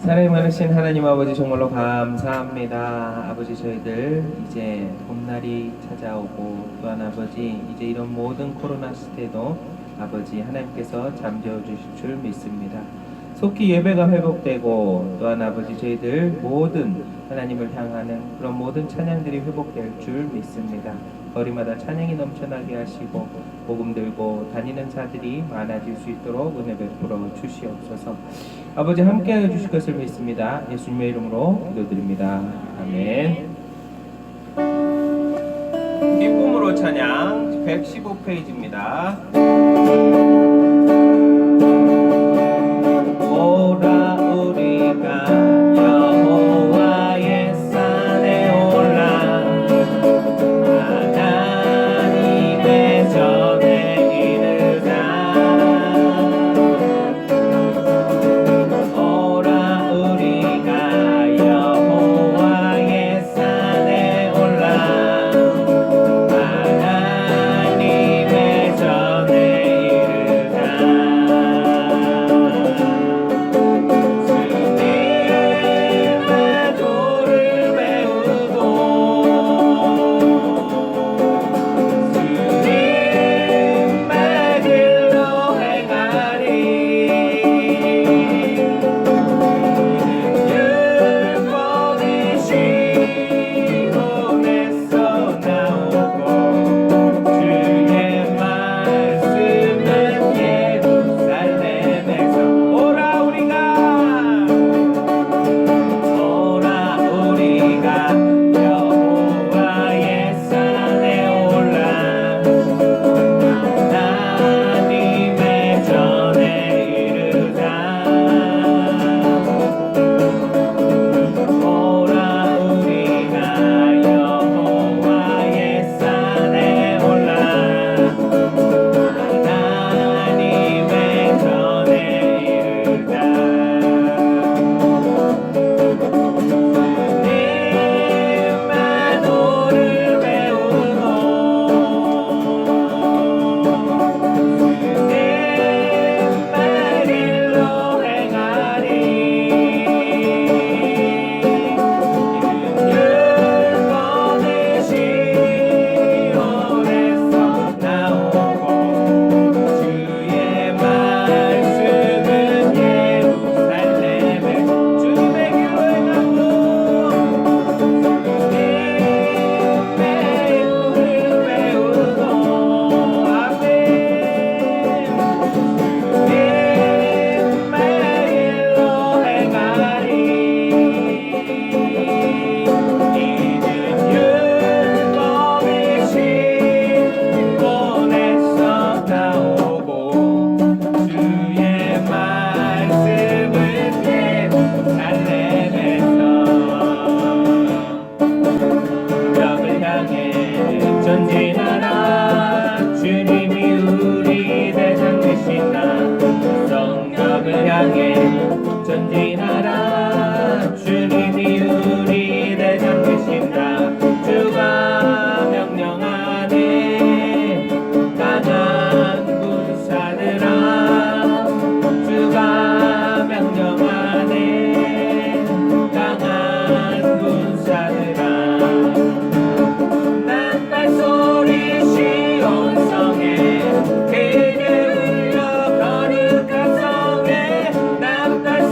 사랑이 많으신 하나님 아버지 정말로 감사합니다. 아버지 저희들 이제 봄날이 찾아오고 또한 아버지 이제 이런 모든 코로나 시대도 아버지 하나님께서 잠재워 주실 줄 믿습니다. 속히 예배가 회복되고 또한 아버지 저희들 모든 하나님을 향하는 그런 모든 찬양들이 회복될 줄 믿습니다. 거리마다 찬양이 넘쳐나게 하시고 복음 들고 다니는 자들이 많아질 수 있도록 은혜 베풀어 주시옵소서. 아버지 함께하여 주실 것을 믿습니다. 예수님의 이름으로 기도드립니다. 아멘. 기쁨으로 찬양 115페이지입니다. 오라 우리가 여호와의 산에 올라 하나님의 전에 이르자. 오라 우리가 여호와의 산에 올라 하나님의 전에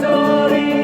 소리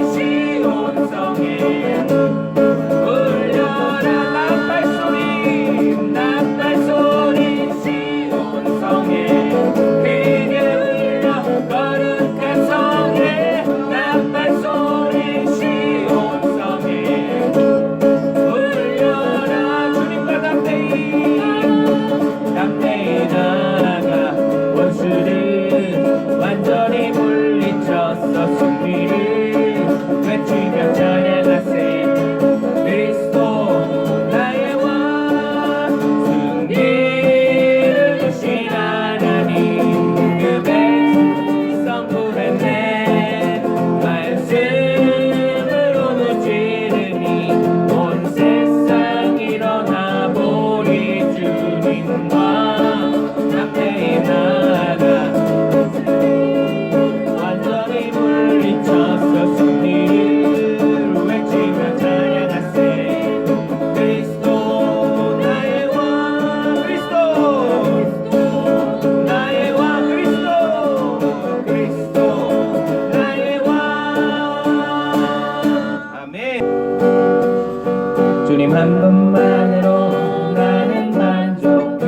주님 한 분만으로 나는 만족해.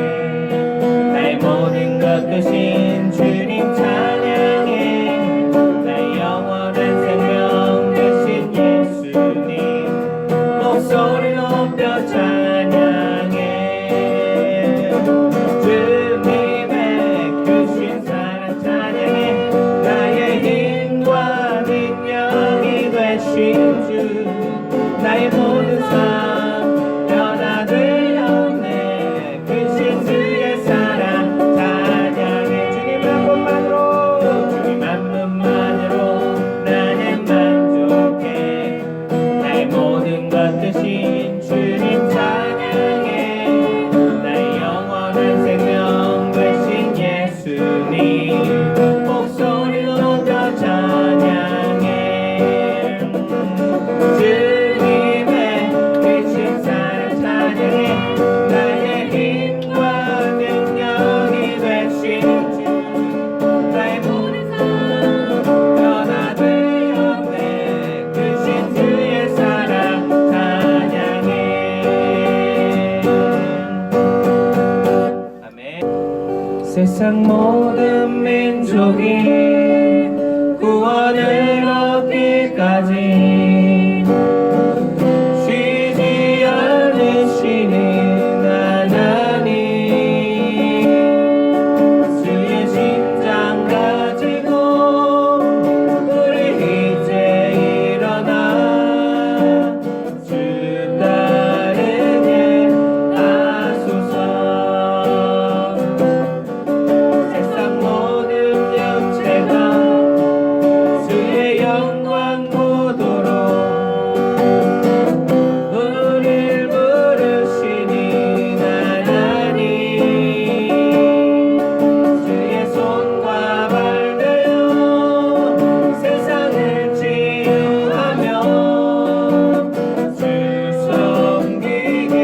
나의 모든 것 되신 주님 찬양해. 나의 영원한 생명 되신 예수님 목소리 높여 찬양해. 주님의 크신 사랑 찬양해. 나의 힘과 능력이 되신 주 나의 모든 삶 변화되었네. 크신 주의 사랑 찬양해. 주님 한 분만으로 주님 한 분만으로 나는 만족해. 나의 모든 것 되신 주님 찬양해. 나의 영원한 생명 되신 예수님 목소리 높여 찬양해. 주님의 크신 사랑 찬양해. 나의 힘과 능력이 되신 주 나의 모든 삶 변화되었네. 크신 주의 사랑 찬양해. 아멘. 세상 모든 민족이 구원을 얻기까지 쉬지 않으시는 하나님 주의 심장 가지고 우리 이제 일어나 주 따르게 하소서. 세상 모든 육체가 주의 영광 보도록 우릴 부르시니 하나님 주의 손과 발 되어 세상을 치유하며 주 섬기게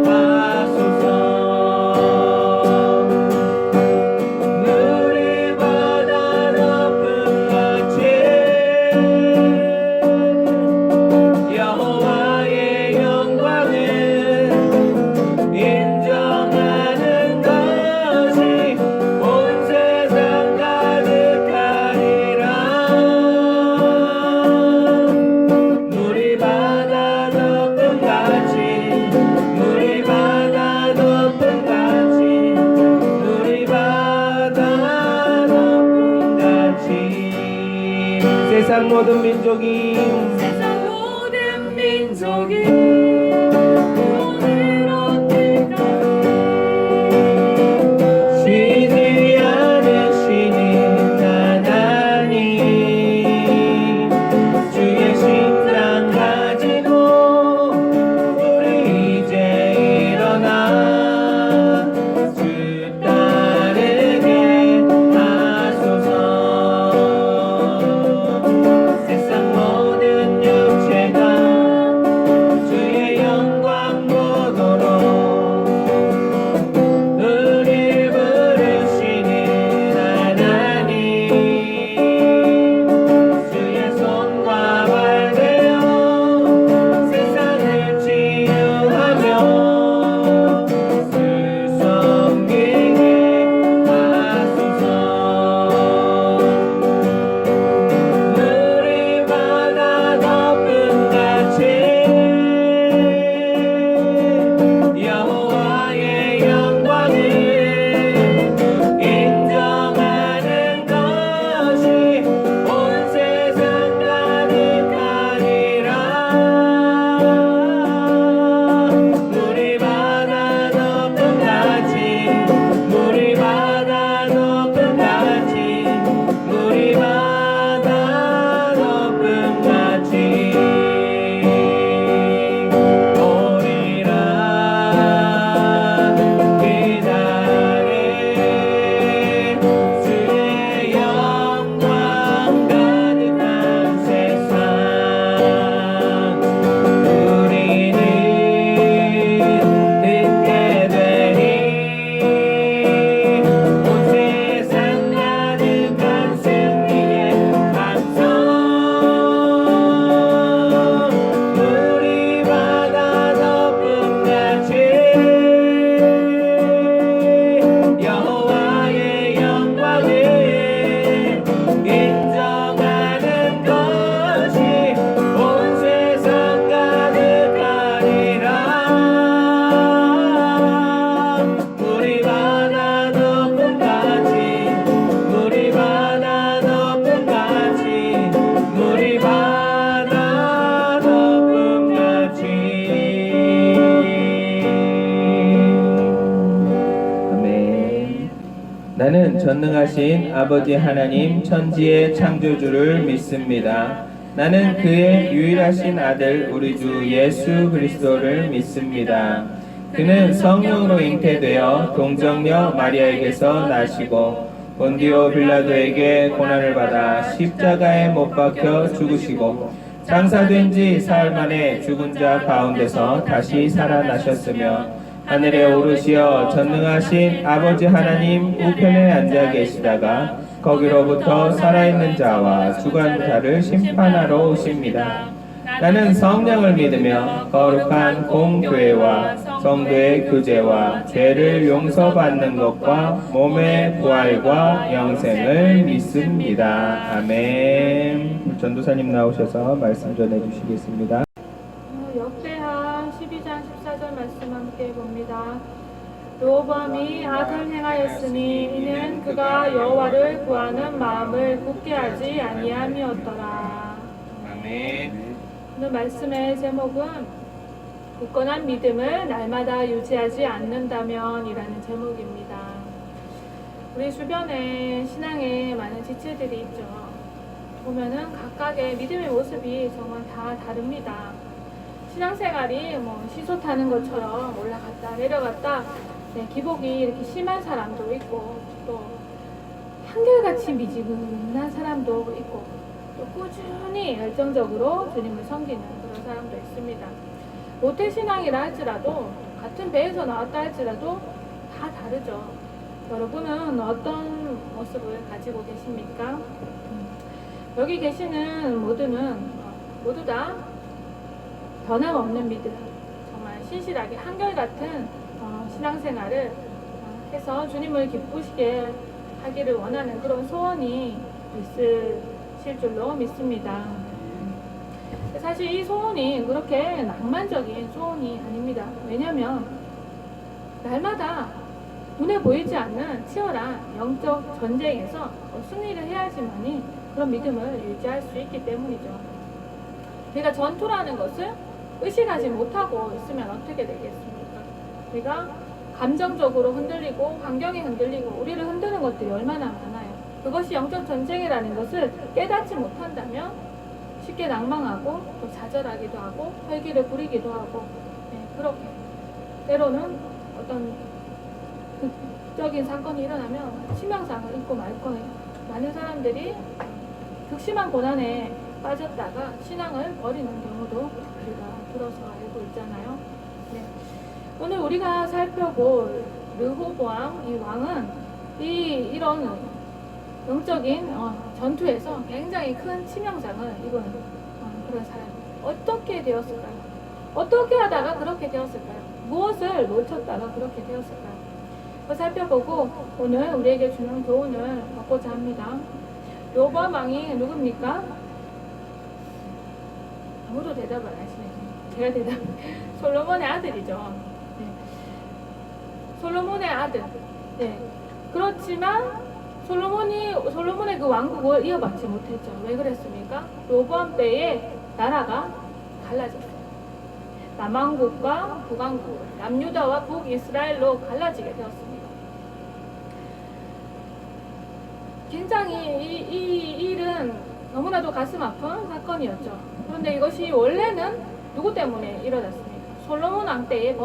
하소서. 물이 바다 높은 같이 여호와의 영광을 인정하는 것이 온 세상 가득하리라. 물이 바다 높은 같이 물이 바다 높은 같이 물이 바다 높은 같이 세상 모든 민족이 세상 모든 민족이 구원을 얻기까지 쉬지 않으시는 하나님 주의 심장 가지고 우리 이제 일어나 주 따르게 하소서. 세상 모든 육체가 주의 영광 전능하신 아버지 하나님 천지의 창조주를 믿습니다. 나는 그의 유일하신 아들 우리 주 예수 그리스도를 믿습니다. 그는 성령으로 잉태되어 동정녀 마리아에게서 나시고 본디오 빌라도에게 고난을 받아 십자가에 못 박혀 죽으시고 장사된 지 사흘 만에 죽은 자 가운데서 다시 살아나셨으며 하늘에 오르시어 전능하신 아버지 하나님 우편에 앉아 계시다가 거기로부터 살아있는 자와 죽은 자를 심판하러 오십니다. 나는 성령을 믿으며 거룩한 공교회와 성도의 교제와 죄를 용서받는 것과 몸의 부활과 영생을 믿습니다. 아멘. 전도사님 나오셔서 말씀 전해주시겠습니다. 역대하 12장 14절 말씀 함께 봅니다. 르호보암이 악을 행하였으니 이는 그가 여호와를 구하는 마음을 굳게 하지 아니함이었더라. 아멘. 오늘 말씀의 제목은 굳건한 믿음을 날마다 유지하지 않는다면 이라는 제목입니다. 우리 주변에 신앙에 많은 지체들이 있죠. 보면은 각각의 믿음의 모습이 정말 다 다릅니다. 신앙생활이 시소 타는 것처럼 올라갔다 내려갔다 기복이 이렇게 심한 사람도 있고 또 한결같이 미지근한 사람도 있고 또 꾸준히 열정적으로 주님을 섬기는 그런 사람도 있습니다. 모태신앙이라 할지라도 같은 배에서 나왔다 할지라도 다 다르죠. 여러분은 어떤 모습을 가지고 계십니까? 여기 계시는 모두 다 변함없는 믿음, 정말 신실하게 한결같은 신앙생활을 해서 주님을 기쁘시게 하기를 원하는 그런 소원이 있으실 줄로 믿습니다. 사실 이 소원이 그렇게 낭만적인 소원이 아닙니다. 왜냐하면 날마다 눈에 보이지 않는 치열한 영적 전쟁에서 승리를 해야지만이 그런 믿음을 유지할 수 있기 때문이죠. 우리가 전투라는 것을 의식하지 못하고 있으면 어떻게 되겠습니까? 우리가 감정적으로 흔들리고 환경이 흔들리고 우리를 흔드는 것들이 얼마나 많아요. 그것이 영적 전쟁이라는 것을 깨닫지 못한다면 쉽게 낭망하고 또 좌절하기도 하고 혈기를 부리기도 하고 그렇게 때로는 어떤 극적인 사건이 일어나면 치명상을 입고 말 거예요. 많은 사람들이 극심한 고난에 빠졌다가 신앙을 버리는 경우도 우리가 들어서 알고 있잖아요. 오늘 우리가 살펴볼 르호보암 이 왕은 이런 영적인 전투에서 굉장히 큰 치명상을 입은 그런 사람이에요. 어떻게 되었을까요? 어떻게 하다가 그렇게 되었을까요? 무엇을 놓쳤다가 그렇게 되었을까요? 살펴보고 오늘 우리에게 주는 교훈을 받고자 합니다. 르호보암 왕이 누굽니까? 아무도 대답을 안 하시네요. 제가 대답. 솔로몬의 아들이죠. 솔로몬의 아들. 그렇지만 솔로몬의 그 왕국을 이어받지 못했죠. 왜 그랬습니까? 르호보암 때에 나라가 갈라졌어요. 남왕국과 북왕국, 남유다와 북이스라엘로 갈라지게 되었습니다. 굉장히 이 일은 너무나도 가슴 아픈 사건이었죠. 그런데 이것이 원래는 누구 때문에 일어났습니까? 솔로몬 왕 때의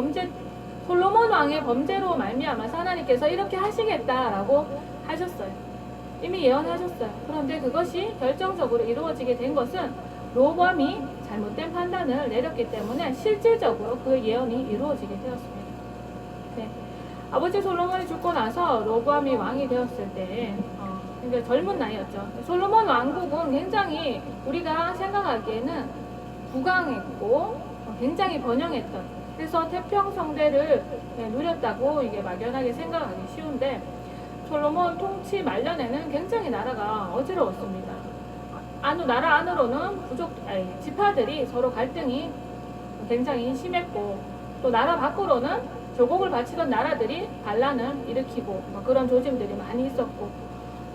솔로몬 왕의 범죄로 말미암아 하나님께서 이렇게 하시겠다라고 하셨어요. 이미 예언하셨어요. 그런데 그것이 결정적으로 이루어지게 된 것은 르호보암이 잘못된 판단을 내렸기 때문에 실질적으로 그 예언이 이루어지게 되었습니다. 아버지 솔로몬이 죽고 나서 르호보암이 왕이 되었을 때 굉장히 젊은 나이였죠. 솔로몬 왕국은 굉장히 우리가 생각하기에는 부강했고 굉장히 번영했던, 그래서 태평성대를 누렸다고 이게 막연하게 생각하기 쉬운데 솔로몬 통치 말년에는 굉장히 나라가 어지러웠습니다. 나라 안으로는 지파들이 서로 갈등이 굉장히 심했고 또 나라 밖으로는 조국을 바치던 나라들이 반란을 일으키고 그런 조짐들이 많이 있었고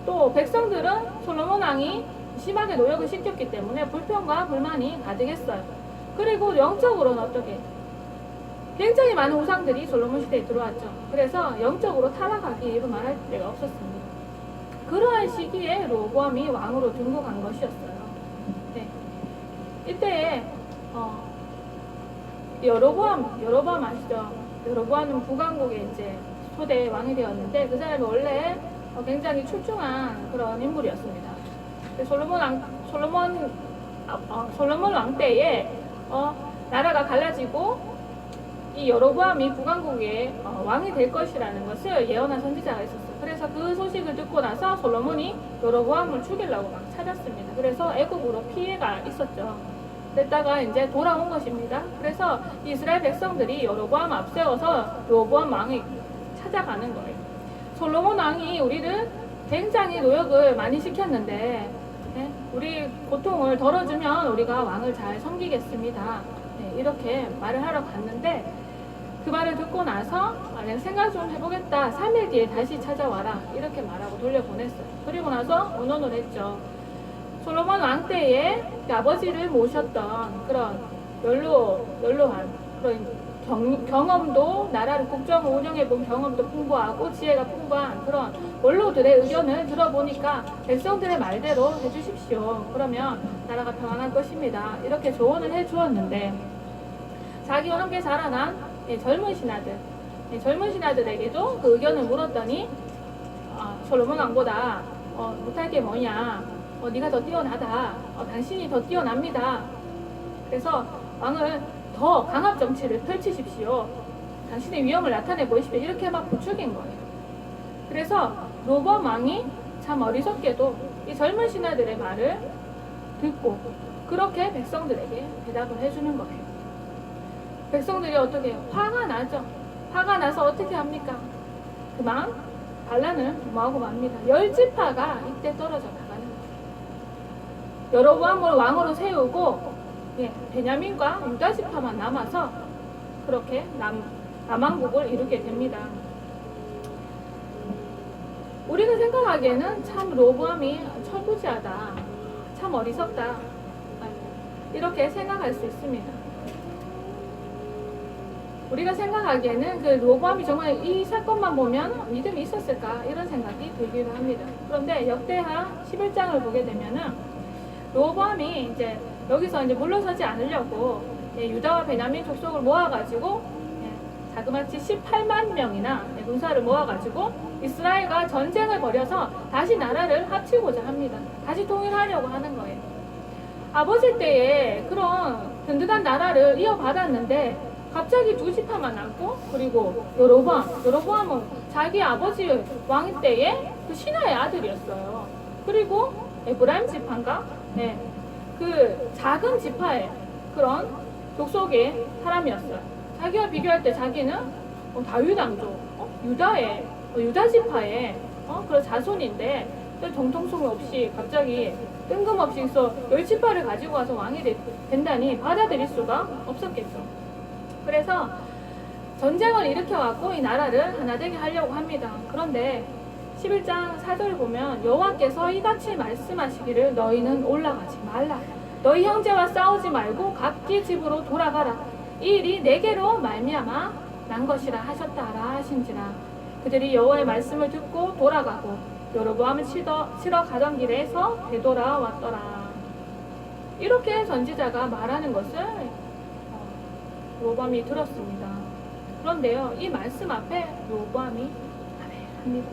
또 백성들은 솔로몬 왕이 심하게 노역을 시켰기 때문에 불평과 불만이 가득했어요. 그리고 영적으로는 어떻게? 굉장히 많은 우상들이 솔로몬 시대에 들어왔죠. 그래서 영적으로 타락하기 이루 말할 데가 없었습니다. 그러한 시기에 로보암이 왕으로 등극한 것이었어요. 네. 이때 여로보암 아시죠? 여로보암은 북왕국의 이제 초대 왕이 되었는데 그 사람이 원래 굉장히 출중한 그런 인물이었습니다. 솔로몬 왕 때에 나라가 갈라지고 이 여로보암이 북왕국의 왕이 될 것이라는 것을 예언한 선지자가 있었어요. 그래서 그 소식을 듣고 나서 솔로몬이 여로보암을 죽이려고 막 찾았습니다. 그래서 애국으로 피해가 있었죠. 그랬다가 이제 돌아온 것입니다. 그래서 이스라엘 백성들이 여로보암 앞세워서 여로보암 왕이 찾아가는 거예요. 솔로몬 왕이 우리를 굉장히 노역을 많이 시켰는데 네? 우리 고통을 덜어주면 우리가 왕을 잘 섬기겠습니다. 네, 이렇게 말을 하러 갔는데 그 말을 듣고 나서 내가 생각 좀 해보겠다. 3일 뒤에 다시 찾아와라. 이렇게 말하고 돌려보냈어요. 그리고 나서 언언을 했죠. 솔로몬 왕 때에 그 아버지를 모셨던 그런 연로한 그런 경험도 나라를 국정을 운영해본 경험도 풍부하고 지혜가 풍부한 그런 원로들의 의견을 들어보니까 백성들의 말대로 해주십시오. 그러면 나라가 평안할 것입니다. 이렇게 조언을 해주었는데 자기와 함께 자라난 젊은 신하들에게도 그 의견을 물었더니 솔로몬 왕보다 못할 게 뭐냐, 네가 더 뛰어나다, 당신이 더 뛰어납니다. 그래서 왕을 더 강압 정치를 펼치십시오. 당신의 위험을 나타내 보십시오. 이렇게 막 부추긴 거예요. 그래서 로보암 왕이 참 어리석게도 이 젊은 신하들의 말을 듣고 그렇게 백성들에게 대답을 해주는 거예요. 백성들이 어떻게 해요? 화가 나죠. 화가 나서 어떻게 합니까? 그만 반란을 도모하고 맙니다. 10지파가 이때 떨어져 나가는 거예요. 여로보암을 왕으로 세우고 베냐민과 유다 지파만 남아서 그렇게 남왕국을 이루게 됩니다. 우리가 생각하기에는 참 로보암이 철부지하다, 참 어리석다 이렇게 생각할 수 있습니다. 우리가 생각하기에는 그 로보암이 정말 이 사건만 보면 믿음이 있었을까 이런 생각이 들기도 합니다. 그런데 역대하 11장을 보게 되면은 로보암이 이제 여기서 이제 물러서지 않으려고 유다와 베냐민 족속을 모아가지고 자그마치 18만 명이나 군사를 모아가지고 이스라엘과 전쟁을 벌여서 다시 나라를 합치고자 합니다. 다시 통일하려고 하는 거예요. 아버지 때에 그런 든든한 나라를 이어받았는데 갑자기 2지파만 남고 그리고 여로보암은 자기 아버지 왕 때에 그 신하의 아들이었어요. 그리고 에브라임 지파인가? 그 작은 지파의 그런 족속의 사람이었어요. 자기와 비교할 때 자기는 다윗 왕조, 유다 지파의 그런 자손인데 정통성 없이 갑자기 뜬금없이 10지파를 가지고 와서 왕이 된다니 받아들일 수가 없었겠죠. 그래서 전쟁을 일으켜갖고 이 나라를 하나 되게 하려고 합니다. 그런데 11장 4절을 보면 여호와께서 이같이 말씀하시기를 너희는 올라가지 말라. 너희 형제와 싸우지 말고 각기 집으로 돌아가라. 이 일이 내게로 말미암아 난 것이라 하셨다라 하신지라. 그들이 여호와의 말씀을 듣고 돌아가고 여로보암을 치러 가던 길에서 되돌아왔더라. 이렇게 선지자가 말하는 것을 로보암이 들었습니다. 그런데요, 이 말씀 앞에 로보암이 합니다.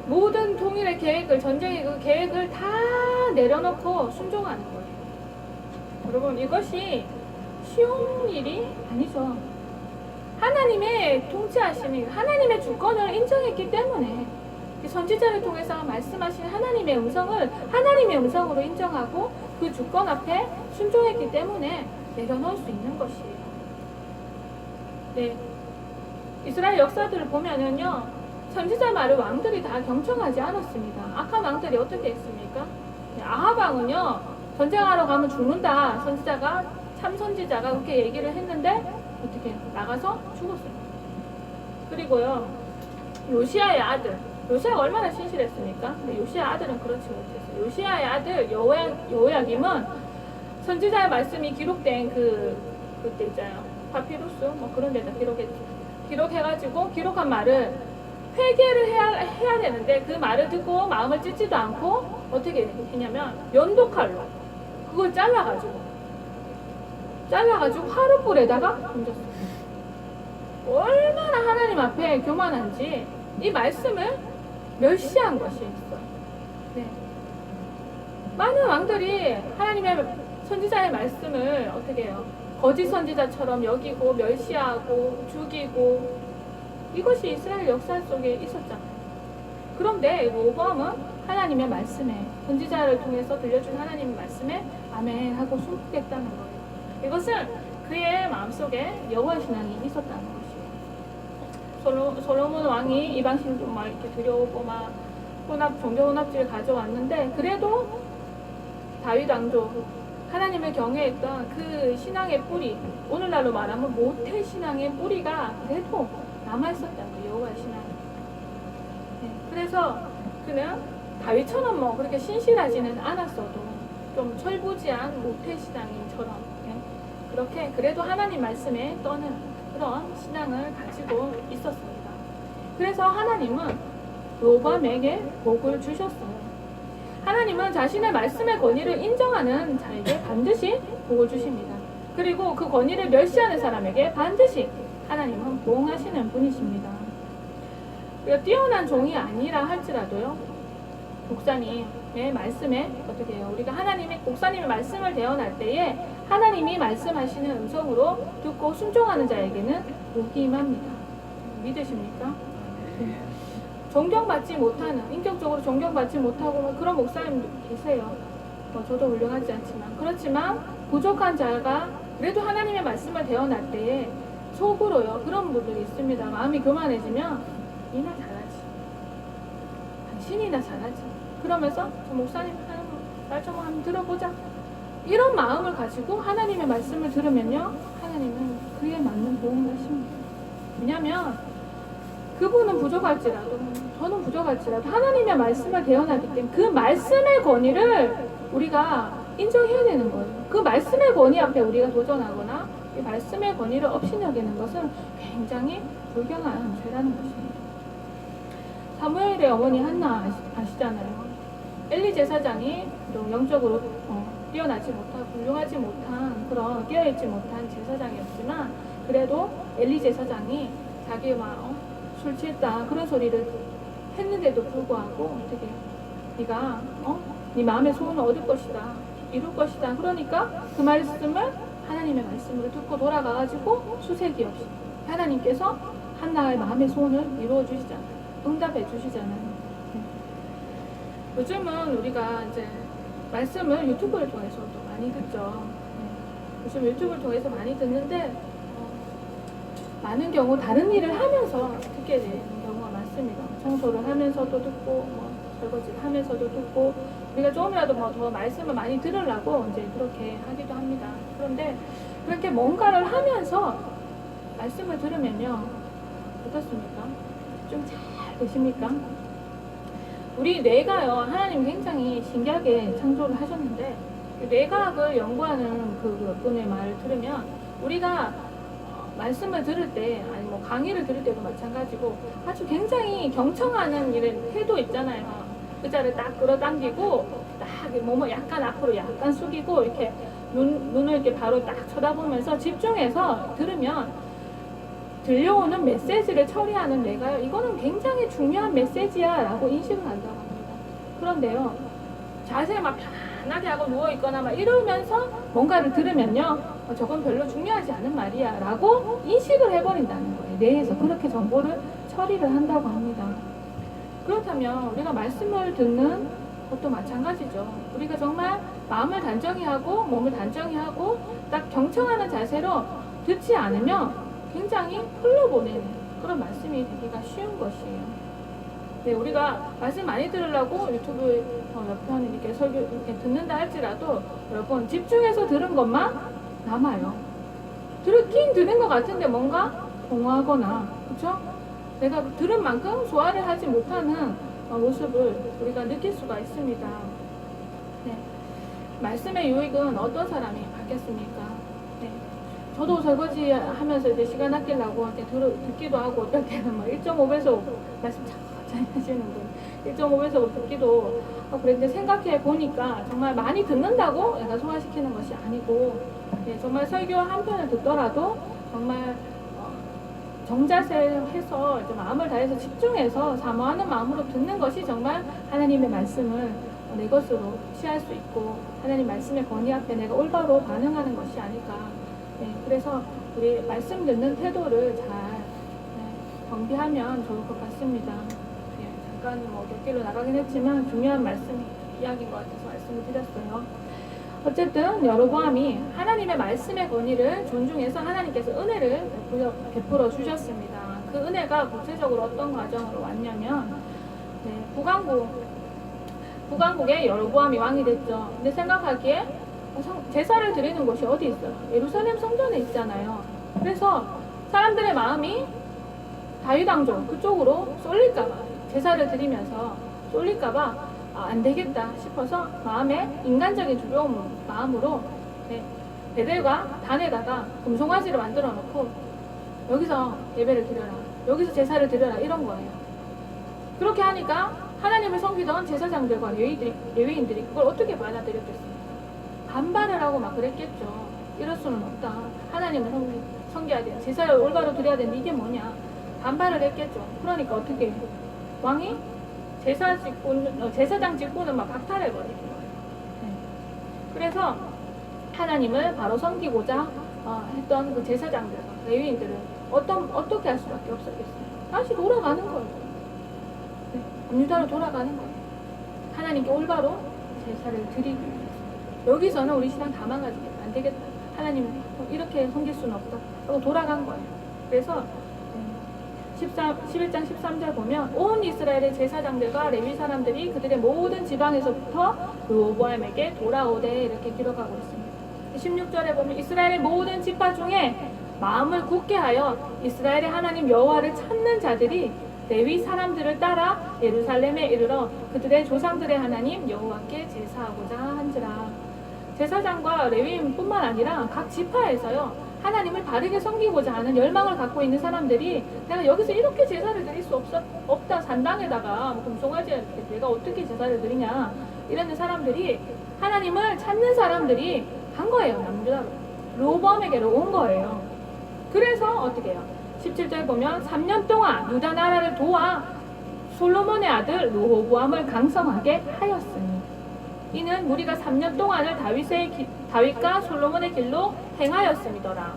모든 통일의 계획을, 전쟁의 그 계획을 다 내려놓고 순종하는 거예요. 여러분, 이것이 쉬운 일이 아니죠. 하나님의 통치하심이, 하나님의 주권을 인정했기 때문에 선지자를 통해서 말씀하신 하나님의 음성을 하나님의 음성으로 인정하고 그 주권 앞에 순종했기 때문에 내려놓을 수 있는 것이에요. 네, 이스라엘 역사들을 보면은요, 선지자 말을 왕들이 다 경청하지 않았습니다. 악한 왕들이 어떻게 했습니까? 아합 왕은요, 전쟁하러 가면 죽는다. 참 선지자가 그렇게 얘기를 했는데 어떻게 나가서 죽었어요. 그리고요, 요시아의 아들, 요시아가 얼마나 신실했습니까? 근데 요시아 아들은 그렇지 못했어요. 요시아의 아들 여호야김은 선지자의 말씀이 기록된 그때 있잖아요. 파피루스 뭐 그런 데다 기록해가지고 기록한 말을 회개를 해야 되는데 그 말을 듣고 마음을 찢지도 않고 어떻게 했냐면 면도칼로 그걸 잘라가지고 화롯불에다가 던졌어요. 얼마나 하나님 앞에 교만한지 이 말씀을 멸시한 것이 있어요. 네. 많은 왕들이 하나님의 선지자의 말씀을 어떻게 해요? 거짓 선지자처럼 여기고 멸시하고 죽이고 이것이 이스라엘 역사 속에 있었잖아요. 그런데 로보암은 하나님의 말씀에 선지자를 통해서 들려준 하나님의 말씀에 아멘 하고 순복했다는 거예요. 이것은 그의 마음속에 여호와 신앙이 있었다는 것이에요. 솔로몬 왕이 이방신도 막 이렇게 들여오고 막 종교 혼합주의를 가져왔는데 그래도 다윗 왕조 하나님을 경외했던 그 신앙의 뿌리, 오늘날로 말하면 모태 신앙의 뿌리가 그래도 남아있었다는 거예요. 여호와 신앙. 네, 그래서 그는 다윗처럼 뭐 그렇게 신실하지는 않았어도 좀 철부지한 모태 신앙인처럼 그렇게 그래도 하나님 말씀에 떠는 그런 신앙을 가지고 있었습니다. 그래서 하나님은 로보암에게 복을 주셨어요. 하나님은 자신의 말씀의 권위를 인정하는 자에게 반드시 복을 주십니다. 그리고 그 권위를 멸시하는 사람에게 반드시 하나님은 보응하시는 분이십니다. 우리가 뛰어난 종이 아니라 할지라도요, 목사님의 말씀에 어떻게 해요? 우리가 목사님의 말씀을 대언할 때에 하나님이 말씀하시는 음성으로 듣고 순종하는 자에게는 복이 임합니다. 믿으십니까? 존경받지 못하는, 인격적으로 존경받지 못하고 그런 목사님도 계세요. 저도 훌륭하지 않지만. 그렇지만 부족한 자가 그래도 하나님의 말씀을 대언할 때에 속으로요, 그런 분들이 있습니다. 마음이 교만해지면 니나 잘하지. 당신이나 잘하지. 그러면서 저 목사님 하는 말 좀 한번 들어보자. 이런 마음을 가지고 하나님의 말씀을 들으면요, 하나님은 그에 맞는 보응을 하십니다. 왜냐하면 그분은 부족할지라도 저는 부족할지라도 하나님의 말씀을 대언하기 때문에 그 말씀의 권위를 우리가 인정해야 되는 거예요. 그 말씀의 권위 앞에 우리가 도전하거나 이 말씀의 권위를 업신여기는 것은 굉장히 불경한 죄라는 것입니다. 사무엘의 어머니 한나 아시잖아요. 엘리 제사장이 영적으로 뛰어나지 못하고 훌륭하지 못한 그런 깨어있지 못한 제사장이었지만 그래도 엘리 제사장이 자기 술 취했다 그런 소리를 했는데도 불구하고 어떻게 네가 네 마음의 소원을 얻을 것이다, 이룰 것이다. 그러니까 그 말씀을 하나님의 말씀으로 듣고 돌아가가지고 수색이 없이 하나님께서 한나의 마음의 소원을 이루어 주시잖아요. 응답해 주시잖아요. 요즘은 우리가 이제 말씀을 유튜브를 통해서도 많이 듣죠. 요즘 유튜브를 통해서 많이 듣는데 많은 경우 다른 일을 하면서 듣게 되는 경우가 많습니다. 청소를 하면서도 듣고 설거지를 하면서도 듣고 우리가 조금이라도 더 말씀을 많이 들으려고 이제 그렇게 하기도 합니다. 그런데 그렇게 뭔가를 하면서 말씀을 들으면요, 어떻습니까? 좀 잘 되십니까? 우리 뇌가요, 하나님 굉장히 신기하게 창조를 하셨는데 뇌과학을 연구하는 그분의 말을 들으면 우리가 말씀을 들을 때, 아니 강의를 들을 때도 마찬가지고 아주 굉장히 경청하는 이런 태도 있잖아요. 의자를 딱 끌어당기고 딱 몸을 약간 앞으로 약간 숙이고 이렇게 눈을 이렇게 바로 딱 쳐다보면서 집중해서 들으면 들려오는 메시지를 처리하는 뇌가요, 이거는 굉장히 중요한 메시지야 라고 인식을 한다고 합니다. 그런데요, 자세히 막 편하게 하고 누워있거나 막 이러면서 뭔가를 들으면요, 저건 별로 중요하지 않은 말이야 라고 인식을 해버린다는 거예요. 뇌에서 그렇게 정보를 처리를 한다고 합니다. 그렇다면 우리가 말씀을 듣는 것도 마찬가지죠. 우리가 정말 마음을 단정히 하고 몸을 단정히 하고 딱 경청하는 자세로 듣지 않으면 굉장히 흘러보내는 그런 말씀이 되기가 쉬운 것이에요. 네, 우리가 말씀 많이 들으려고 유튜브 몇 편 이렇게 설교 이렇게 듣는다 할지라도 여러분 집중해서 들은 것만 남아요. 듣긴 들은 것 같은데 뭔가 공허하거나, 그렇죠? 내가 들은 만큼 소화를 하지 못하는 모습을 우리가 느낄 수가 있습니다. 네. 말씀의 유익은 어떤 사람이 받겠습니까? 네. 저도 설거지 하면서 이제 시간 아끼려고 이렇게 듣기도 하고, 어떨 때는 막 1.5배속 말씀 잘 하시는 분 1.5배속 듣기도 하고 그랬는데, 생각해 보니까 정말 많이 듣는다고 내가 소화시키는 것이 아니고, 정말 설교 한 편을 듣더라도 정말 정자세해서 이제 마음을 다해서 집중해서 사모하는 마음으로 듣는 것이 정말 하나님의 말씀을 내 것으로 취할 수 있고, 하나님 말씀의 권위 앞에 내가 올바로 반응하는 것이 아닐까. 그래서 우리 말씀 듣는 태도를 잘 정비하면 좋을 것 같습니다. 잠깐 뭐 곁길로 나가긴 했지만 중요한 이야기인 것 같아서 말씀을 드렸어요. 어쨌든 여로보암이 하나님의 말씀의 권위를 존중해서 하나님께서 은혜를 베풀어 주셨습니다. 그 은혜가 구체적으로 어떤 과정으로 왔냐면, 북왕국에 여로보암이 왕이 됐죠. 근데 생각하기에 제사를 드리는 곳이 어디 있어요? 예루살렘 성전에 있잖아요. 그래서 사람들의 마음이 다윗 왕조 그쪽으로 쏠릴까봐, 제사를 드리면서 쏠릴까봐 안 되겠다 싶어서 마음에 인간적인 두려움 마음으로 베델과 단에다가 금송아지를 만들어 놓고 여기서 예배를 드려라, 여기서 제사를 드려라, 이런 거예요. 그렇게 하니까 하나님을 섬기던 제사장들과 레위인들이 그걸 어떻게 받아들였겠습니까? 반발을 하고 막 그랬겠죠. 이럴 수는 없다, 하나님을 섬겨야 돼, 제사를 올바로 드려야 되는데 이게 뭐냐, 반발을 했겠죠. 그러니까 어떻게 해요? 왕이 제사장 직분을 막 박탈해버리는 거예요. 그래서 하나님을 바로 섬기고자 했던 그 제사장들과 레위인들은 어떻게 할 수밖에 없었겠어요? 다시 돌아가는 거예요. 유다로 돌아가는 거예요. 하나님께 올바로 제사를 드리기 위해서. 여기서는 우리 신앙 다 망가지겠다, 안 되겠다, 하나님 이렇게 섬길 수는 없다 하고 돌아간 거예요. 그래서 11장 13절 보면 온 이스라엘의 제사장들과 레위 사람들이 그들의 모든 지방에서부터 르호보암에게 돌아오되, 이렇게 기록하고 있습니다. 16절에 보면 이스라엘의 모든 지파 중에 마음을 굳게 하여 이스라엘의 하나님 여호와를 찾는 자들이 레위 사람들을 따라 예루살렘에 이르러 그들의 조상들의 하나님 여호와께 제사하고자 한지라. 제사장과 레위인뿐만 아니라 각 지파에서요, 하나님을 바르게 섬기고자 하는 열망을 갖고 있는 사람들이 내가 여기서 이렇게 제사를 드릴 수 없다, 산당에다가 금송아지한테 내가 어떻게 제사를 드리냐, 이러는 사람들이, 하나님을 찾는 사람들이 간 거예요. 남유다로 르호보암에게로 온 거예요. 그래서 어떻게 해요? 17절 보면 3년 동안 유다 나라를 도와 솔로몬의 아들 르호보암을 강성하게 하였으니, 이는 우리가 3년 동안을 다윗과 솔로몬의 길로 행하였음이더라.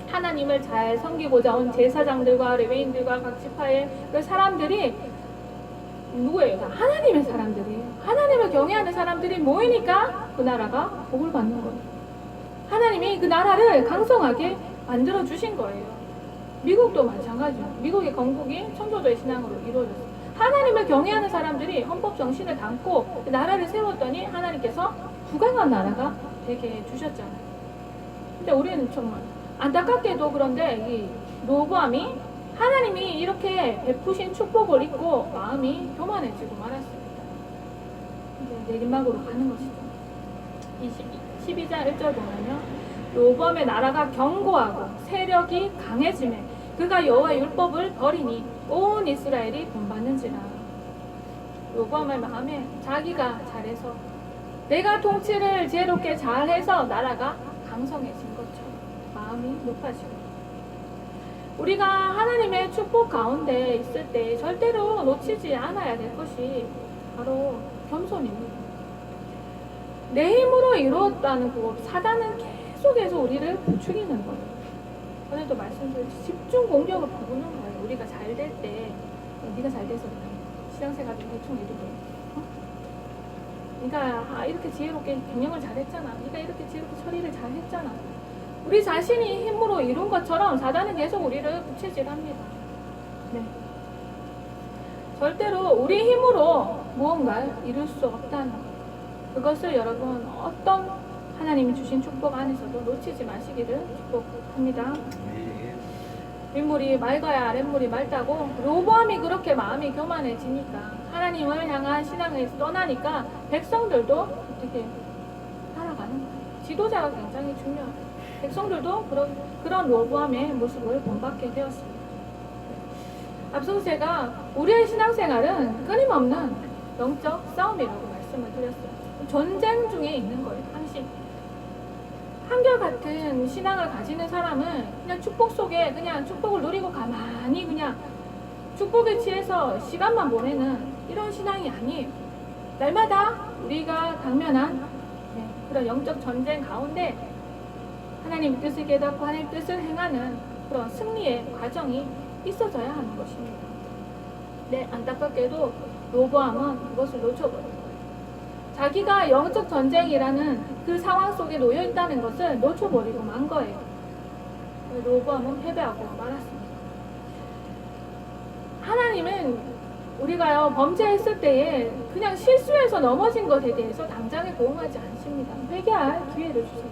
하나님을 잘 섬기고자 온 제사장들과 레위인들과 각 지파의 그 사람들이 누구예요? 하나님의 사람들이에요. 하나님을 경외하는 사람들이 모이니까 그 나라가 복을 받는 거예요. 하나님이 그 나라를 강성하게 만들어 주신 거예요. 미국도 마찬가지예요. 미국의 건국이 천주교의 신앙으로 이루어졌어요. 하나님을 경외하는 사람들이 헌법 정신을 담고 그 나라를 세웠더니 하나님께서 부강한 나라가 되게 해주셨잖아요. 근데 우리는 정말 안타깝게도 그런데 이 르호보암이 하나님이 이렇게 베푸신 축복을 잊고 마음이 교만해지고 말았습니다. 이제 내리막으로 가는 것이죠. 12장 1절 보면요, 르호보암의 나라가 견고하고 세력이 강해지매 그가 여호와의 율법을 버리니 온 이스라엘이 본받는지라. 르호보암의 마음에 자기가 잘해서, 내가 통치를 지혜롭게 잘해서 나라가 강성해진 것처럼 마음이 높아지고, 우리가 하나님의 축복 가운데 있을 때 절대로 놓치지 않아야 될 것이 바로 겸손입니다. 내 힘으로 이루었다는 그 사단은 계속해서 우리를 부추기는 거예요. 오늘도 말씀드렸듯이 집중 공격을 부르는 거예요. 우리가 잘 될 때, 네가 잘 돼서 그래, 신앙생활 좀 대충 해도 돼, 네가 이렇게 지혜롭게 경영을 잘했잖아, 네가 이렇게 지혜롭게 처리를 잘했잖아. 우리 자신이 힘으로 이룬 것처럼 사단은 계속 우리를 부채질합니다. 네. 절대로 우리 힘으로 무언가를 이룰 수 없다는 것, 그것을 여러분 어떤 하나님이 주신 축복 안에서도 놓치지 마시기를 축복합니다. 윗물이 맑아야 아랫물이 맑다고, 르호보암이 그렇게 마음이 교만해지니까, 하나님을 향한 신앙에서 떠나니까 백성들도 어떻게 살아가는 거예요. 지도자가 굉장히 중요해요. 백성들도 그런 로보암의 모습을 본받게 되었습니다. 앞서 제가 우리의 신앙생활은 끊임없는 영적 싸움이라고 말씀을 드렸어요. 전쟁 중에 있는 거예요. 항상 한결같은 신앙을 가지는 사람은 그냥 축복 속에 그냥 축복을 누리고 가만히 그냥 축복에 취해서 시간만 보내는 이런 신앙이 아니에요. 날마다 우리가 당면한 그런 영적 전쟁 가운데 하나님 뜻을 깨닫고 하나님 뜻을 행하는 그런 승리의 과정이 있어져야 하는 것입니다. 네, 안타깝게도 로보암은 그것을 놓쳐버린 거예요. 자기가 영적 전쟁이라는 그 상황 속에 놓여 있다는 것을 놓쳐버리고 만 거예요. 로보암은 패배하고 말았습니다. 하나님은 우리가요 범죄했을 때에 그냥 실수해서 넘어진 것에 대해서 당장에 고용하지 않습니다. 회개할 기회를 주세요.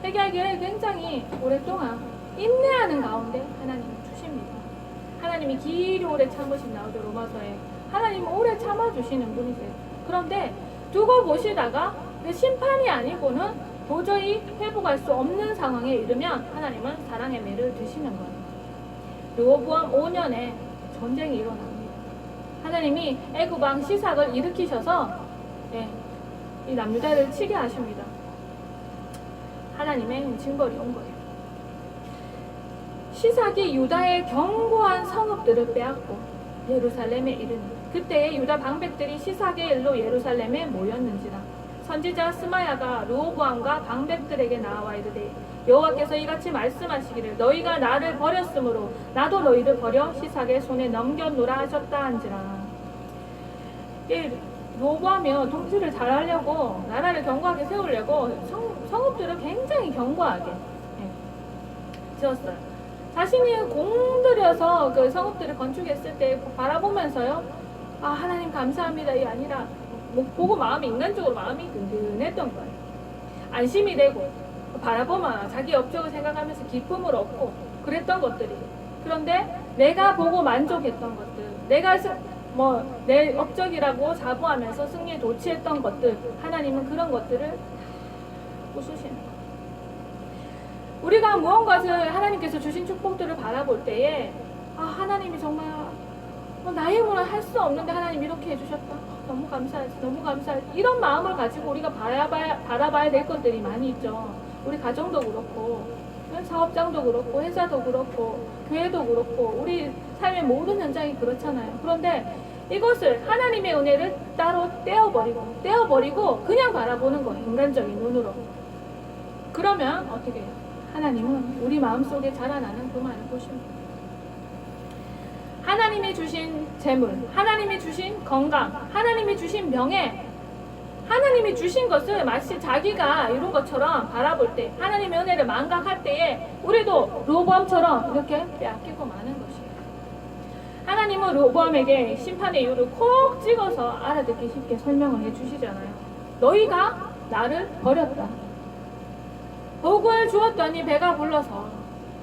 회개할 기회를 굉장히 오랫동안 인내하는 가운데 하나님이 주십니다. 하나님이 길이 오래 참으신 나오죠. 로마서에 하나님은 오래 참아주시는 분이세요. 그런데 두고 보시다가 그 심판이 아니고는 도저히 회복할 수 없는 상황에 이르면 하나님은 사랑의 매를 드시는 거예요. 르호보암 5년에 전쟁이 일어납니다. 하나님이 애굽 왕 시삭을 일으키셔서 이 남유다를 치게 하십니다. 하나님의 징벌이 온 거예요. 시삭이 유다의 견고한 성읍들을 빼앗고 예루살렘에 이르니 그때에 유다 방백들이 시삭의 일로 예루살렘에 모였는지라. 선지자 스마야가 르호보암과 방백들에게 나와 이르되 여호와께서 이같이 말씀하시기를 너희가 나를 버렸으므로 나도 너희를 버려 시삭의 손에 넘겨놓으라 하셨다 한지라. 르호보암이요 통치를 잘하려고 나라를 견고하게 세우려고 성읍들을 굉장히 견고하게 지었어요. 자신이 공들여서 그 성읍들을 건축했을 때 바라보면서요, 아 하나님 감사합니다 이 아니라 보고 마음이 인간적으로 마음이 든든했던 거예요. 안심이 되고 바라보면 자기 업적을 생각하면서 기쁨을 얻고 그랬던 것들이. 그런데 내가 보고 만족했던 것들, 내가 내 업적이라고 자부하면서 승리에 도취했던 것들, 하나님은 그런 것들을 부수시는 거예요. 우리가 무언가를 하나님께서 주신 축복들을 바라볼 때에 아 하나님이 정말 나의 힘으로 할 수 없는데 하나님 이렇게 해주셨다. 너무 감사하지, 너무 감사하지. 이런 마음을 가지고 우리가 바라봐야 될 것들이 많이 있죠. 우리 가정도 그렇고 사업장도 그렇고 회사도 그렇고 교회도 그렇고 우리 삶의 모든 현장이 그렇잖아요. 그런데 이것을 하나님의 은혜를 따로 떼어버리고 그냥 바라보는 거예요. 인간적인 눈으로. 그러면 어떻게 해요? 하나님은 우리 마음속에 자라나는 그만을 보십니다. 하나님이 주신 재물, 하나님이 주신 건강, 하나님이 주신 명예, 하나님이 주신 것을 마치 자기가 이룬 것처럼 바라볼 때, 하나님의 은혜를 망각할 때에 우리도 르호보암처럼 이렇게 빼앗기고 마는 것이에요. 하나님은 르호보암에게 심판의 이유를 콕 찍어서 알아듣기 쉽게 설명을 해주시잖아요. 너희가 나를 버렸다. 복을 주었더니 배가 불러서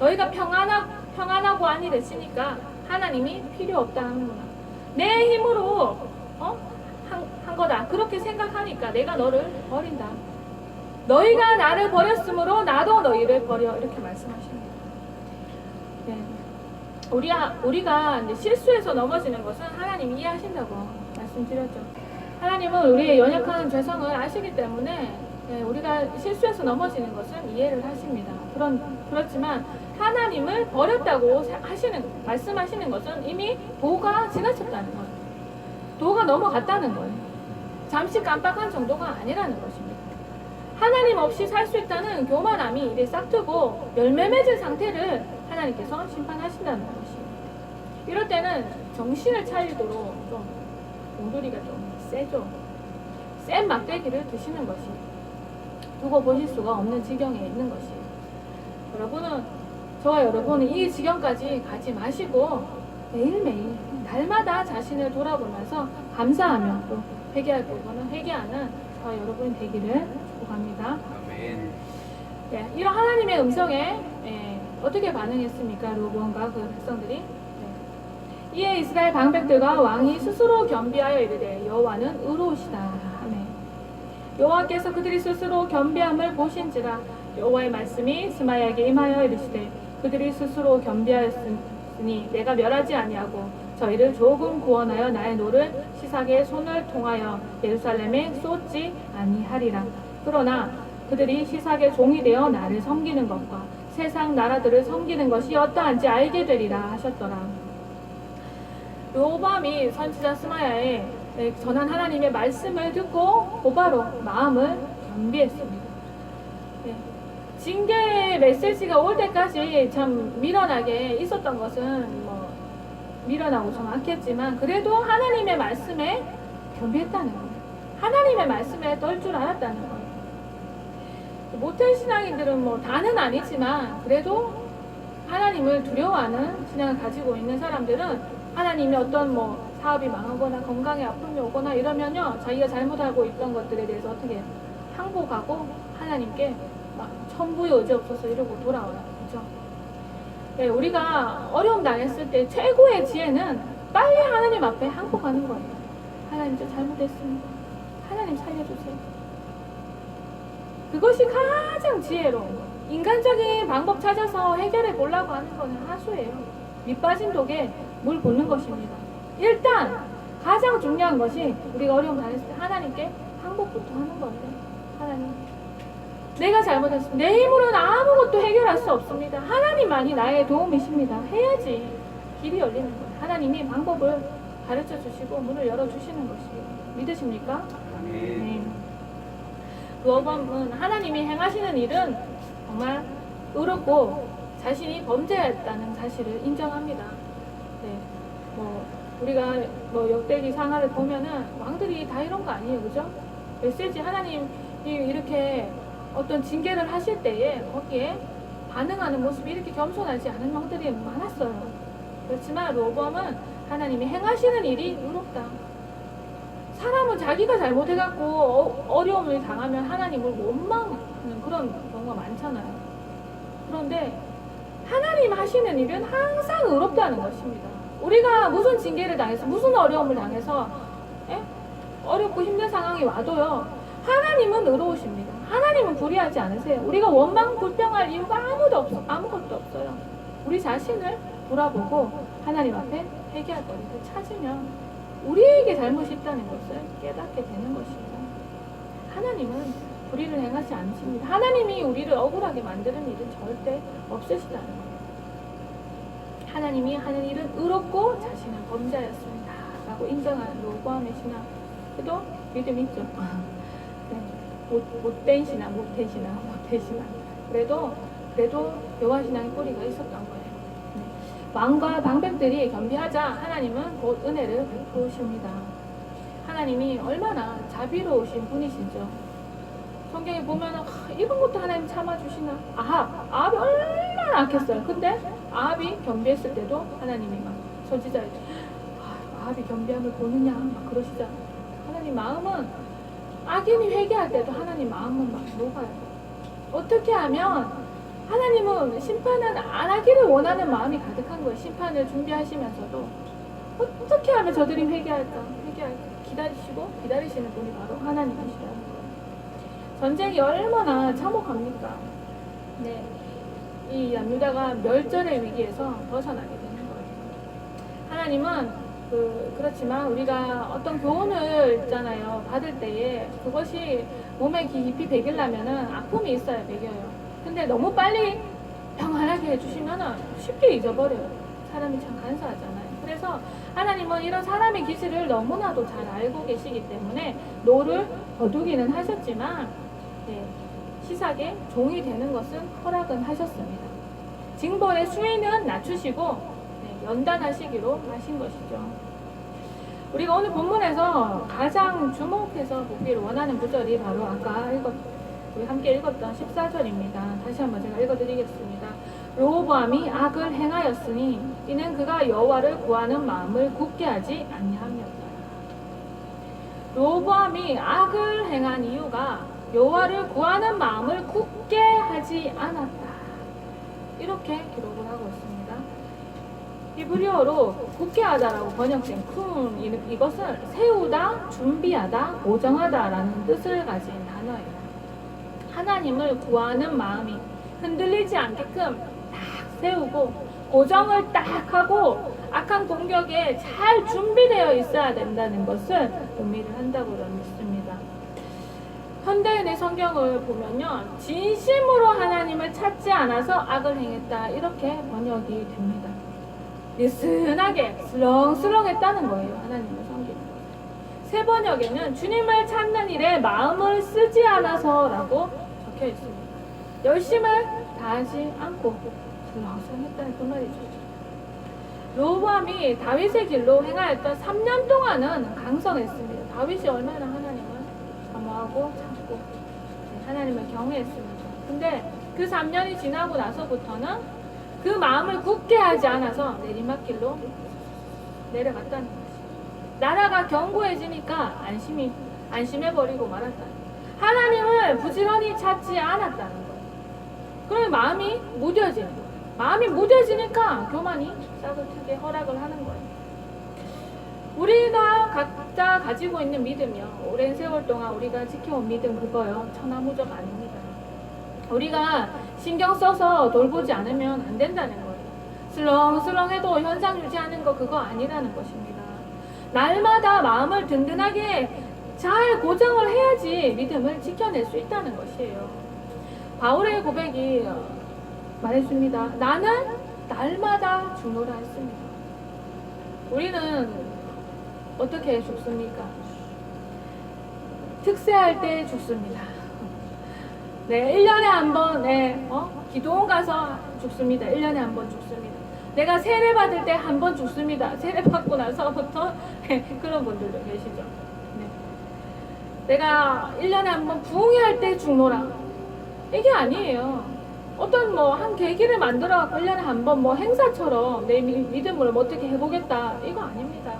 너희가 평안하고 안이 됐으니까 하나님이 필요 없다 하는구나. 내 힘으로 한 거다. 그렇게 생각하니까 내가 너를 버린다. 너희가 나를 버렸으므로 나도 너희를 버려. 이렇게 말씀하십니다. 네. 우리가 이제 실수해서 넘어지는 것은 하나님이 이해하신다고 말씀드렸죠. 하나님은 우리의 연약한 죄성을 아시기 때문에 우리가 실수해서 넘어지는 것은 이해를 하십니다. 그렇지만 하나님을 버렸다고 말씀하시는 것은 이미 도가 지나쳤다는 거예요. 도가 넘어갔다는 거예요. 잠시 깜빡한 정도가 아니라는 것입니다. 하나님 없이 살 수 있다는 교만함이 이제 싹트고 열매 맺은 상태를 하나님께서 심판하신다는 것입니다. 이럴 때는 정신을 차리도록 좀 공돌이가 좀 세죠. 센 막대기를 드시는 것입니다. 두고 보실 수가 없는 지경에 있는 것이에요. 저와 여러분은 이 지경까지 가지 마시고 매일매일 날마다 자신을 돌아보면서 감사하며 또 회개할 부분은 회개하는 저와 여러분이 되기를 축복합니다. 네, 이런 하나님의 음성에 어떻게 반응했습니까? 르호보암과 그 백성들이. 이에 이스라엘 방백들과 왕이 스스로 겸비하여 이르되 여호와는 의로우시다 하매 여호와께서 그들이 스스로 겸비함을 보신지라 여호와의 말씀이 스마야에게 임하여 이르시되 그들이 스스로 겸비하였으니 내가 멸하지 아니하고 저희를 조금 구원하여 나의 노를 시삭의 손을 통하여 예루살렘에 쏟지 아니하리라. 그러나 그들이 시삭의 종이 되어 나를 섬기는 것과 세상 나라들을 섬기는 것이 어떠한지 알게 되리라 하셨더라. 르호보암이 선지자 스마야에 전한 하나님의 말씀을 듣고 곧바로 마음을 겸비했습니다. 네. 징계의 메시지가 올 때까지 참 미련하게 있었던 것은 뭐 미련하고 좀 악했지만 그래도 하나님의 말씀에 겸비했다는 거예요. 하나님의 말씀에 떨 줄 알았다는 거예요. 모태 신앙인들은 뭐 다는 아니지만 그래도 하나님을 두려워하는 신앙을 가지고 있는 사람들은 하나님이 어떤 뭐 사업이 망하거나 건강에 아픔이 오거나 이러면요 자기가 잘못하고 있던 것들에 대해서 어떻게 항복하고 하나님께 막 천부의 의지 없어서 이러고 돌아와요. 그죠? 네, 우리가 어려움 당했을 때 최고의 지혜는 빨리 하나님 앞에 항복하는 거예요. 하나님 저 잘못했습니다. 하나님 살려주세요. 그것이 가장 지혜로운 거예요. 인간적인 방법 찾아서 해결해 보려고 하는 거는 하수예요. 밑 빠진 독에 물 붓는 것입니다. 일단 가장 중요한 것이 우리가 어려움 당했을 때 하나님께 항복부터 하는 거예요. 하나님 내가 잘못했습니다. 내 힘으로는 아무것도 해결할 수 없습니다. 하나님만이 나의 도움이십니다. 해야지 길이 열리는 거예요. 하나님이 방법을 가르쳐 주시고 문을 열어 주시는 것이에요. 믿으십니까? 네. 르호보암은 하나님이 행하시는 일은 정말 의롭고 자신이 범죄했다는 사실을 인정합니다. 네. 뭐 우리가 뭐 역대기 상하를 보면은 왕들이 다 이런 거 아니에요, 그죠? 메시지 하나님이 이렇게 어떤 징계를 하실 때에 거기에 반응하는 모습이 이렇게 겸손하지 않은 왕들이 많았어요. 그렇지만 르호보암은 하나님이 행하시는 일이 의롭다. 사람은 자기가 잘못해갖고 어려움을 당하면 하나님을 원망하는 그런 경우가 많잖아요. 그런데 하나님 하시는 일은 항상 의롭다는 것입니다. 우리가 무슨 징계를 당해서 무슨 어려움을 당해서 어렵고 힘든 상황이 와도요. 하나님은 의로우십니다. 하나님은 불의하지 않으세요. 우리가 원망 불평할 이유가 아무것도 없어요. 우리 자신을 돌아보고 하나님 앞에 회개할 거리를 찾으면 우리에게 잘못이 있다는 것을 깨닫게 되는 것입니다. 하나님은 불의를 행하지 않으십니다. 하나님이 우리를 억울하게 만드는 일은 절대 없으시다는 거예요. 하나님이 하는 일은 의롭고 자신은 범죄였습니다. 라고 인정하는 르호보암의 신앙. 그래도 믿음 있죠. 네. 못된 신앙. 그래도 여호와 신앙의 뿌리가 있었던 거예요. 네. 왕과 방백들이 겸비하자 하나님은 곧 은혜를 베푸십니다. 하나님이 얼마나 자비로우신 분이시죠. 성경에 보면 이런 것도 하나님 참아주시나? 아합이 얼마나 악했어요. 근데 아합이 겸비했을 때도 하나님이 막 선지자에게 아합이 겸비함을 보느냐 막 그러시잖아요. 하나님 마음은 악인이 회개할 때도 하나님 마음은 막 녹아요. 어떻게 하면 하나님은 심판을 안 하기를 원하는 마음이 가득한 거예요. 심판을 준비하시면서도 어떻게 하면 저들이 회개할까 기다리시고 기다리시는 분이 바로 하나님이시라는 거예요. 전쟁이 얼마나 참혹합니까? 네, 이 남유다가 멸절의 위기에서 벗어나게 되는 거예요. 하나님은 그렇지만 우리가 어떤 교훈을 있잖아요. 받을 때에 그것이 몸에 깊이 배기려면은 아픔이 있어야 배겨요. 근데 너무 빨리 평안하게 해주시면 쉽게 잊어버려요. 사람이 참 간사하잖아요. 그래서 하나님은 이런 사람의 기질을 너무나도 잘 알고 계시기 때문에 노를 거두기는 하셨지만 시삭의 종이 되는 것은 허락은 하셨습니다. 징벌의 수위는 낮추시고 연단하시기로 하신 것이죠. 우리가 오늘 본문에서 가장 주목해서 보기를 원하는 구절이 바로 아까 우리 함께 읽었던 14절입니다. 다시 한번 제가 읽어드리겠습니다. 르호보암이 악을 행하였으니 이는 그가 여호와를 구하는 마음을 굳게 하지 아니함이었다. 르호보암이 악을 행한 이유가 여호와를 구하는 마음을 굳게 하지 않았다. 이렇게 기록을 하고 있습니다. 히브리어로 굳게 하다라고 번역된 쿤, 이것은 세우다, 준비하다, 보정하다라는 뜻을 가진 단어예요. 하나님을 구하는 마음이 흔들리지 않게끔 딱 세우고 고정을 딱 하고 악한 공격에 잘 준비되어 있어야 된다는 것을 의미를 한다고 믿습니다. 현대인의 성경을 보면요, 진심으로 하나님을 찾지 않아서 악을 행했다 이렇게 번역이 됩니다. 느슨하게 슬렁슬렁했다는 거예요. 하나님을 섬기는 것. 새 번역에는 주님을 찾는 일에 마음을 쓰지 않아서라고 적혀 있습니다. 열심을 다하지 않고 슬렁슬렁했다는 그 말이죠. 로보암이 다윗의 길로 행하였던 3년 동안은 강성했습니다. 다윗이 얼마나 하나님을 사모하고 찾고 하나님을 경외했습니다. 근데 그 3년이 지나고 나서부터는 그 마음을 굳게 하지 않아서 내리막길로 내려갔다는 것이. 나라가 견고해지니까 안심해버리고 말았다. 하나님을 부지런히 찾지 않았다는 거예요. 그러면 마음이 무뎌지는 거예요. 마음이 무뎌지니까 교만이 싹을 트게 허락을 하는 거예요. 우리가 각자 가지고 있는 믿음이요, 오랜 세월 동안 우리가 지켜온 믿음 그거요, 천하무적 아닙니다. 우리가 신경 써서 돌보지 않으면 안 된다는 거예요. 슬렁슬렁해도 현상 유지하는 거 그거 아니라는 것입니다. 날마다 마음을 든든하게 잘 고정을 해야지 믿음을 지켜낼 수 있다는 것이에요. 바울의 고백이 말해줍니다. 나는 날마다 죽노라 했습니다. 우리는 어떻게 죽습니까? 특세할 때 죽습니다. 네, 1년에 한 번, 기도원 가서 죽습니다. 1년에 한 번 죽습니다. 내가 세례 받을 때 한 번 죽습니다. 세례 받고 나서부터 그런 분들도 계시죠. 네. 내가 1년에 한 번 부흥회할 때 죽노라. 이게 아니에요. 어떤 한 계기를 만들어갖고 1년에 한 번 행사처럼 내 믿음을 어떻게 해보겠다. 이거 아닙니다.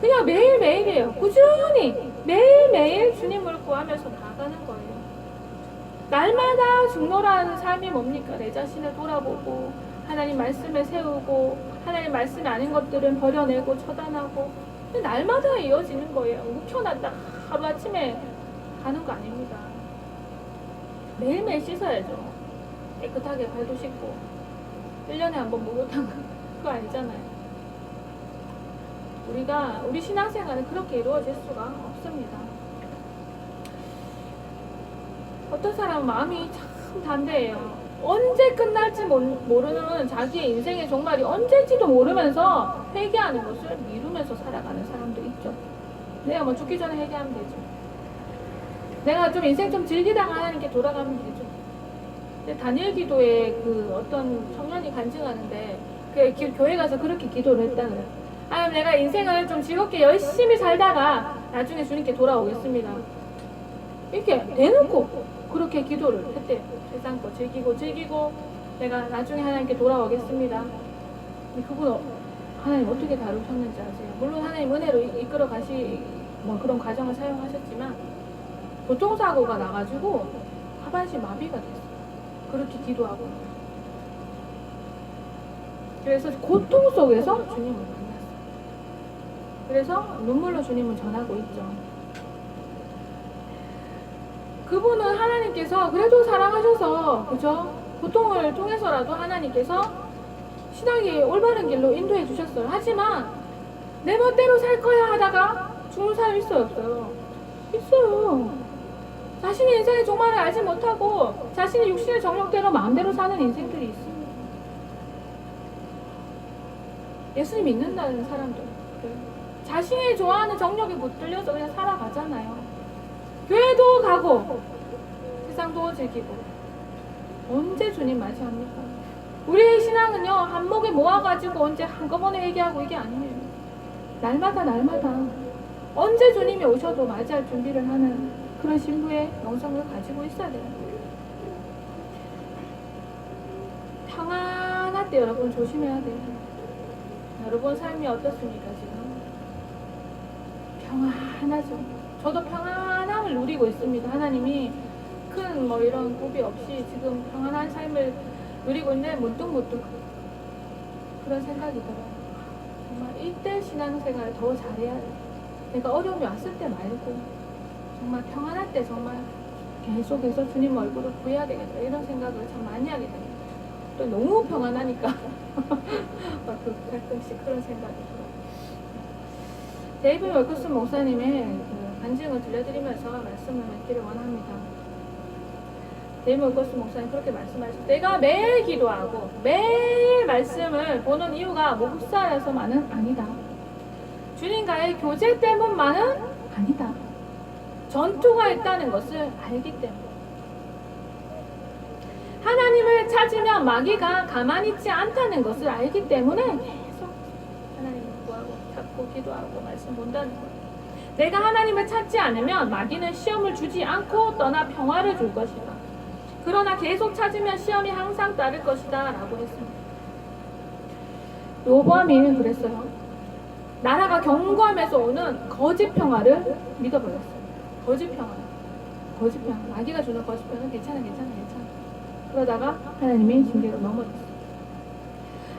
그냥 매일매일이에요. 꾸준히 매일매일 주님을 구하면서 나아가는 거예요. 날마다 죽노라는 삶이 뭡니까? 내 자신을 돌아보고 하나님 말씀을 세우고 하나님 말씀이 아닌 것들은 버려내고 처단하고 날마다 이어지는 거예요. 묵혀놨다 하루아침에 가는 거 아닙니다. 매일매일 씻어야죠. 깨끗하게 발도 씻고 1년에 한 번 목욕탕 그거 아니잖아요. 우리 신앙생활은 그렇게 이루어질 수가 없습니다. 어떤 사람은 마음이 참 담대해요. 언제 끝날지 모르는 자기의 인생의 종말이 언제일지도 모르면서 회개하는 것을 미루면서 살아가는 사람도 있죠. 내가 죽기 전에 회개하면 되죠. 내가 좀 인생 좀 즐기다가 하나님께 돌아가면 되죠. 근데 다니엘 기도에 어떤 청년이 간증하는데 교회 가서 그렇게 기도를 했다 그래요. 하나님, 내가 인생을 좀 즐겁게 열심히 살다가 나중에 주님께 돌아오겠습니다. 이렇게 대놓고 그렇게 기도를 했대요. 세상 거 즐기고 내가 나중에 하나님께 돌아오겠습니다. 그분 하나님 어떻게 다루셨는지 아세요? 물론 하나님 은혜로 이끌어 그런 과정을 사용하셨지만 교통사고가 나가지고 하반신 마비가 됐어요. 그렇게 기도하고. 그래서 고통 속에서 주님을 만났어요. 그래서 눈물로 주님을 전하고 있죠. 그분은 하나님께서 그래도 사랑하셔서, 그죠? 고통을 통해서라도 하나님께서 신앙이 올바른 길로 인도해 주셨어요. 하지만 내 멋대로 살 거야 하다가 죽는 사람 있어요, 없어요? 있어요. 자신의 인생의 종말을 알지 못하고 자신의 육신의 정욕대로 마음대로 사는 인생들이 있습니다. 예수님 믿는다는 사람들, 자신이 좋아하는 정욕에 붙들려서 그냥 살아가잖아요. 교회도 가고 세상도 즐기고 언제 주님 맞이합니까? 우리의 신앙은요, 한목에 모아가지고 언제 한꺼번에 얘기하고 이게 아니에요. 날마다 언제 주님이 오셔도 맞이할 준비를 하는 그런 신부의 영성을 가지고 있어야 돼요. 평안할 때 여러분 조심해야 돼요. 여러분 삶이 어떻습니까 지금? 평안하죠. 저도 평안함을 누리고 있습니다. 하나님이 큰 이런 고비 없이 지금 평안한 삶을 누리고 있는데 문득 그런 생각이 들어요. 정말 이때 신앙생활을 더 잘해야 돼요. 내가 어려움이 왔을 때 말고 정말 평안할 때 정말 계속해서 주님 얼굴을 구해야 되겠다 이런 생각을 참 많이 하게 됩니다. 또 너무 평안하니까 막 가끔씩 그런 생각이 들어요. 데이비 월커스 목사님의 그 간증을 들려드리면서 말씀을 맺기를 원합니다. 데이비 월커스 목사님 그렇게 말씀하셨어요. 내가 매일 기도하고 매일 말씀을 보는 이유가 목사라서만은 아니다. 주님과의 교제 때문만은 아니다. 전투가 있다는 것을 알기 때문에. 하나님을 찾으면 마귀가 가만히 있지 않다는 것을 알기 때문에 계속 하나님을 구하고 찾고 기도하고 말씀 본다는 거예요. 내가 하나님을 찾지 않으면 마귀는 시험을 주지 않고 떠나 평화를 줄 것이다. 그러나 계속 찾으면 시험이 항상 따를 것이다 라고 했습니다. 로보암이 그랬어요. 나라가 경고하면서 오는 거짓 평화를 믿어버렸어요. 거짓 평화. 마귀가 주는 거짓 평화는 괜찮아. 그러다가 하나님의 징계로 넘어졌어요.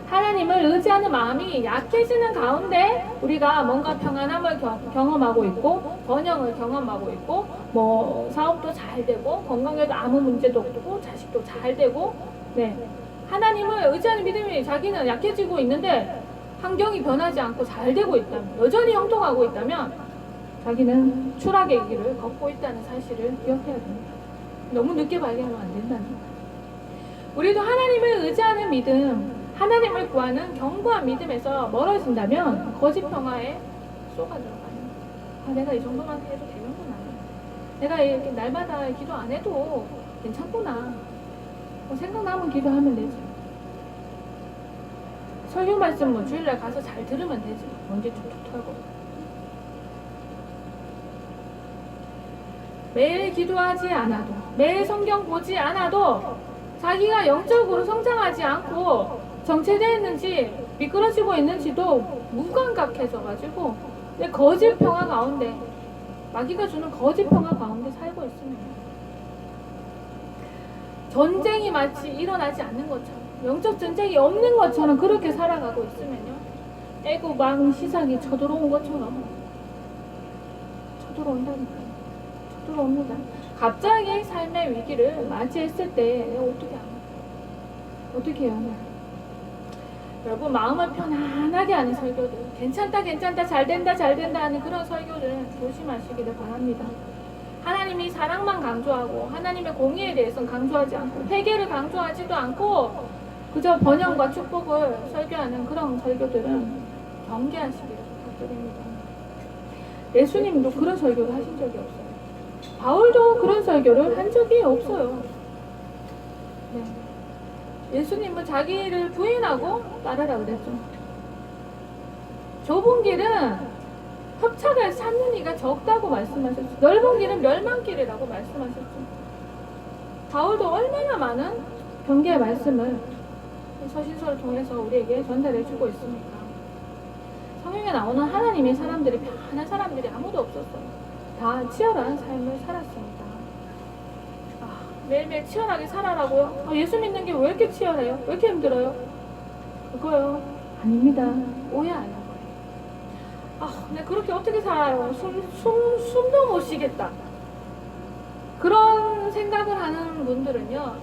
하나님을 의지하는 마음이 약해지는 가운데 우리가 뭔가 평안함을 경험하고 있고 번영을 경험하고 있고 뭐 사업도 잘 되고 건강에도 아무 문제도 없고 자식도 잘 되고 네 하나님을 의지하는 믿음이 자기는 약해지고 있는데 환경이 변하지 않고 잘 되고 있다면 여전히 형통하고 있다면 자기는 추락의 길을 걷고 있다는 사실을 기억해야 됩니다. 너무 늦게 발견하면 안 된다는 거예요. 우리도 하나님을 의지하는 믿음, 하나님을 구하는 견고한 믿음에서 멀어진다면 거짓 평화에 쏘가 들어가요. 내가 이 정도만 해도 되는구나. 내가 이렇게 날마다 기도 안 해도 괜찮구나. 생각나면 기도하면 되지. 설교 말씀 뭐 주일날 가서 잘 들으면 되지. 먼지 툭툭 털고. 매일 기도하지 않아도, 매일 성경 보지 않아도 자기가 영적으로 성장하지 않고 정체되어 있는지 미끄러지고 있는지도 무감각해져가지고 내 거짓 평화 가운데 마귀가 주는 거짓 평화 가운데 살고 있습니다. 전쟁이 마치 일어나지 않는 것처럼 영적 전쟁이 없는 것처럼 그렇게 살아가고 있으면요 애고망 시상이 쳐들어온 것처럼 쳐들어온다니까요. 쳐들어옵니다. 갑자기 삶의 위기를 맞이했을 때 내가 어떻게 해야 하나? 여러분 마음을 편안하게 하는 설교들 괜찮다 잘된다 하는 그런 설교들은 조심하시기를 바랍니다. 하나님이 사랑만 강조하고 하나님의 공의에 대해서는 강조하지 않고 회개를 강조하지도 않고 그저 번영과 축복을 설교하는 그런 설교들은 경계하시기를 부탁드립니다. 예수님도 그런 설교를 하신 적이 없어요. 바울도 그런 설교를 한 적이 없어요. 네. 예수님은 자기를 부인하고 따르라 그랬죠. 좁은 길은 협착을 찾는 이가 적다고 말씀하셨죠. 넓은 길은 멸망길이라고 말씀하셨죠. 바울도 얼마나 많은 경계의 말씀을 서신서를 통해서 우리에게 전달해주고 있습니까? 성경에 나오는 하나님의 사람들이 편한 사람들이 아무도 없었어요. 다 치열한 삶을 살았습니다. 매일매일 치열하게 살아라고요? 예수 믿는 게 왜 이렇게 치열해요? 왜 이렇게 힘들어요? 그거요? 아닙니다. 오해하는 거예요. 내가 그렇게 어떻게 살아요? 숨도 못 쉬겠다. 그런 생각을 하는 분들은요,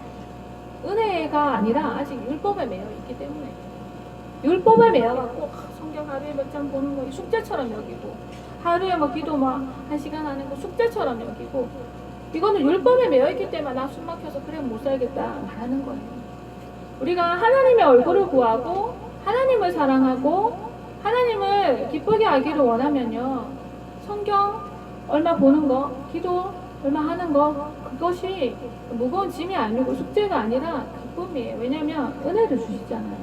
은혜가 아니라 아직 율법에 매여 있기 때문에. 율법에 매여갖고, 성경 하루에 몇 장 보는 거 숙제처럼 여기고, 하루에 뭐 기도 뭐 1시간 하는 거 숙제처럼 여기고, 이거는 율법에 매여있기 때문에 나 숨 막혀서 그래 못 살겠다 말하는 거예요. 우리가 하나님의 얼굴을 구하고 하나님을 사랑하고 하나님을 기쁘게 하기를 원하면요 성경 얼마 보는 거 기도 얼마 하는 거 그것이 무거운 짐이 아니고 숙제가 아니라 기쁨이에요. 왜냐면 은혜를 주시잖아요.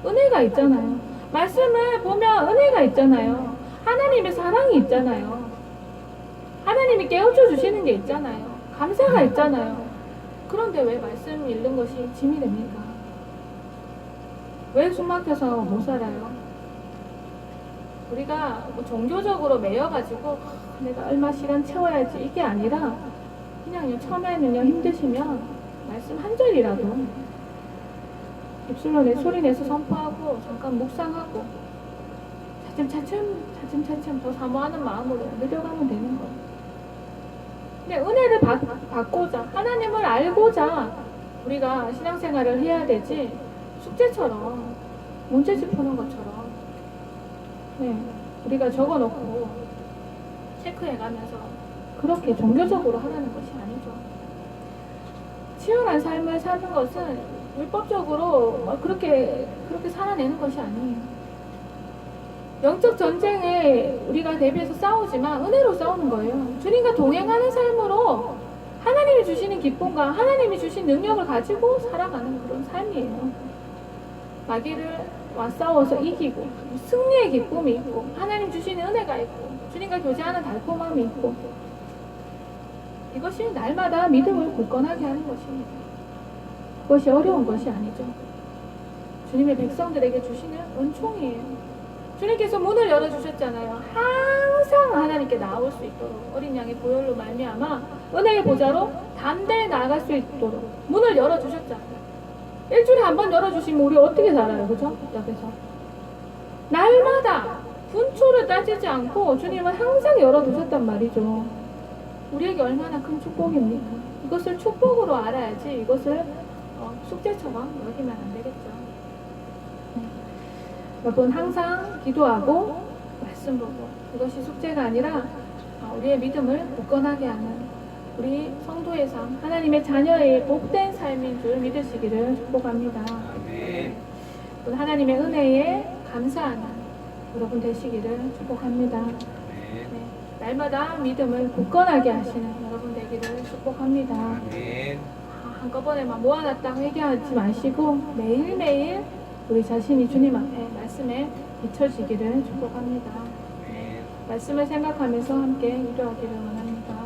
은혜가 있잖아요. 말씀을 보면 은혜가 있잖아요. 하나님의 사랑이 있잖아요. 하나님이 깨우쳐 주시는 게 있잖아요. 감사가 있잖아요. 그런데 왜 말씀 읽는 것이 짐이 됩니까? 왜 숨 막혀서 못 살아요? 우리가 뭐 종교적으로 매여가지고 내가 얼마 시간 채워야지 이게 아니라 그냥요 처음에는요 힘드시면 말씀 한 절이라도 입술로 내 소리 내서 선포하고 잠깐 묵상하고 차츰 더 사모하는 마음으로 늘려가면 되는 거예요. 근데 은혜를 받고자 하나님을 알고자 우리가 신앙생활을 해야 되지 숙제처럼 문제집 푸는 것처럼 우리가 적어놓고 체크해가면서 그렇게 종교적으로 하라는 것이 아니죠. 치열한 삶을 사는 것은 율법적으로 그렇게 살아내는 것이 아니에요. 영적 전쟁에 우리가 대비해서 싸우지만 은혜로 싸우는 거예요. 주님과 동행하는 삶으로 하나님이 주시는 기쁨과 하나님이 주신 능력을 가지고 살아가는 그런 삶이에요. 마귀를 싸워서 이기고 승리의 기쁨이 있고 하나님 주시는 은혜가 있고 주님과 교제하는 달콤함이 있고 이것이 날마다 믿음을 굳건하게 하는 것입니다. 그것이 어려운 것이 아니죠. 주님의 백성들에게 주시는 은총이에요. 주님께서 문을 열어주셨잖아요. 항상 하나님께 나올 수 있도록 어린 양의 보혈로 말미암아 은혜의 보좌로 담대히 나아갈 수 있도록 문을 열어주셨잖아요. 일주일에 한 번 열어주시면 우리 어떻게 살아요? 그죠? 옆에서 날마다 분초를 따지지 않고 주님은 항상 열어두셨단 말이죠. 우리에게 얼마나 큰 축복입니까? 이것을 축복으로 알아야지 이것을 숙제처럼 여기면 안 되겠죠. 여러분 항상 기도하고 말씀 보고 이것이 숙제가 아니라 우리의 믿음을 굳건하게 하는 우리 성도의 삶, 하나님의 자녀의 복된 삶인 줄 믿으시기를 축복합니다. 하나님의 은혜에 감사하는 여러분 되시기를 축복합니다. 날마다 믿음을 굳건하게 하시는 여러분 되기를 축복합니다. 한꺼번에 모아놨다 회개하지 마시고 매일매일 우리 자신이 주님 앞에 말씀에 비춰지기를 축복합니다. 말씀을 생각하면서 함께 기도하기를 원합니다.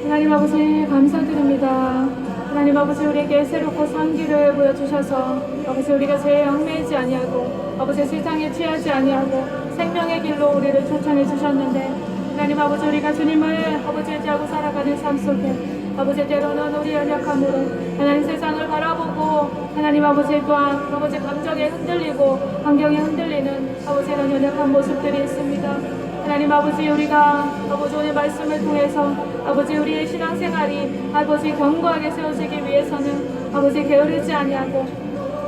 하나님 아버지 감사드립니다. 하나님 아버지 우리에게 새롭고 산 길을 보여주셔서 아버지 우리가 죄에 얽매이지 아니하고 아버지 세상에 취하지 아니하고 생명의 길로 우리를 초청해 주셨는데 하나님 아버지 우리가 주님을 아버지 의지하고 살아가는 삶 속에 아버지 때로는 우리 연약함으로 하나님 세상을 바라보고 하나님 아버지 또한 아버지 감정에 흔들리고 환경에 흔들리는 아버지 이런 연약한 모습들이 있습니다. 하나님 아버지 우리가 아버지 오늘 말씀을 통해서 아버지 우리의 신앙생활이 아버지 견고하게 세워지기 위해서는 아버지 게으르지 아니하고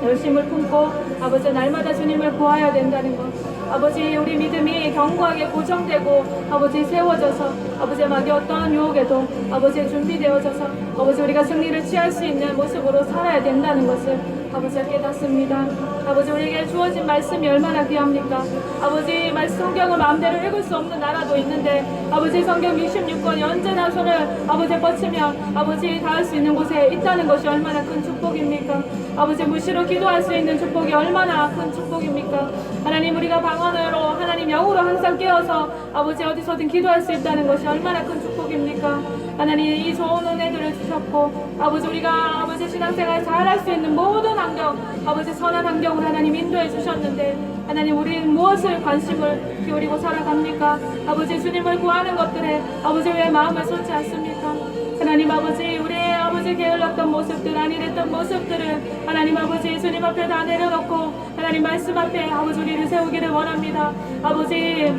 열심을 품고 아버지 날마다 주님을 구하여야 된다는 것 아버지 우리 믿음이 견고하게 고정되고 아버지 세워져서 아버지 마귀 어떠한 유혹에도 아버지 준비되어져서 아버지 우리가 승리를 취할 수 있는 모습으로 살아야 된다는 것을 아버지가 깨닫습니다. 아버지 우리에게 주어진 말씀이 얼마나 귀합니까? 아버지 성경을 마음대로 읽을 수 없는 나라도 있는데 아버지 성경 66권이 언제나 손을 아버지 뻗치면 아버지 닿을 수 있는 곳에 있다는 것이 얼마나 큰 축복입니까? 아버지 무시로 기도할 수 있는 축복이 얼마나 큰 축복입니까? 하나님 우리가 방언으로 하나님 영으로 항상 깨어서 아버지 어디서든 기도할 수 있다는 것이 얼마나 큰 축복입니까? 하나님 이 좋은 은혜들을 주셨고 아버지 우리가 아버지 신앙생활 잘할 수 있는 모든 환경 아버지 선한 환경을 하나님 인도해 주셨는데 하나님 우리는 무엇을 관심을 기울이고 살아갑니까? 아버지 주님을 구하는 것들에 아버지 왜 마음을 쏟지 않습니까? 하나님 아버지 우리의 아버지 게을렀던 모습들 안일했던 모습들을 하나님 아버지 주님 앞에 다 내려놓고 하나님 말씀 앞에 아버지 우리를 세우기를 원합니다. 아버지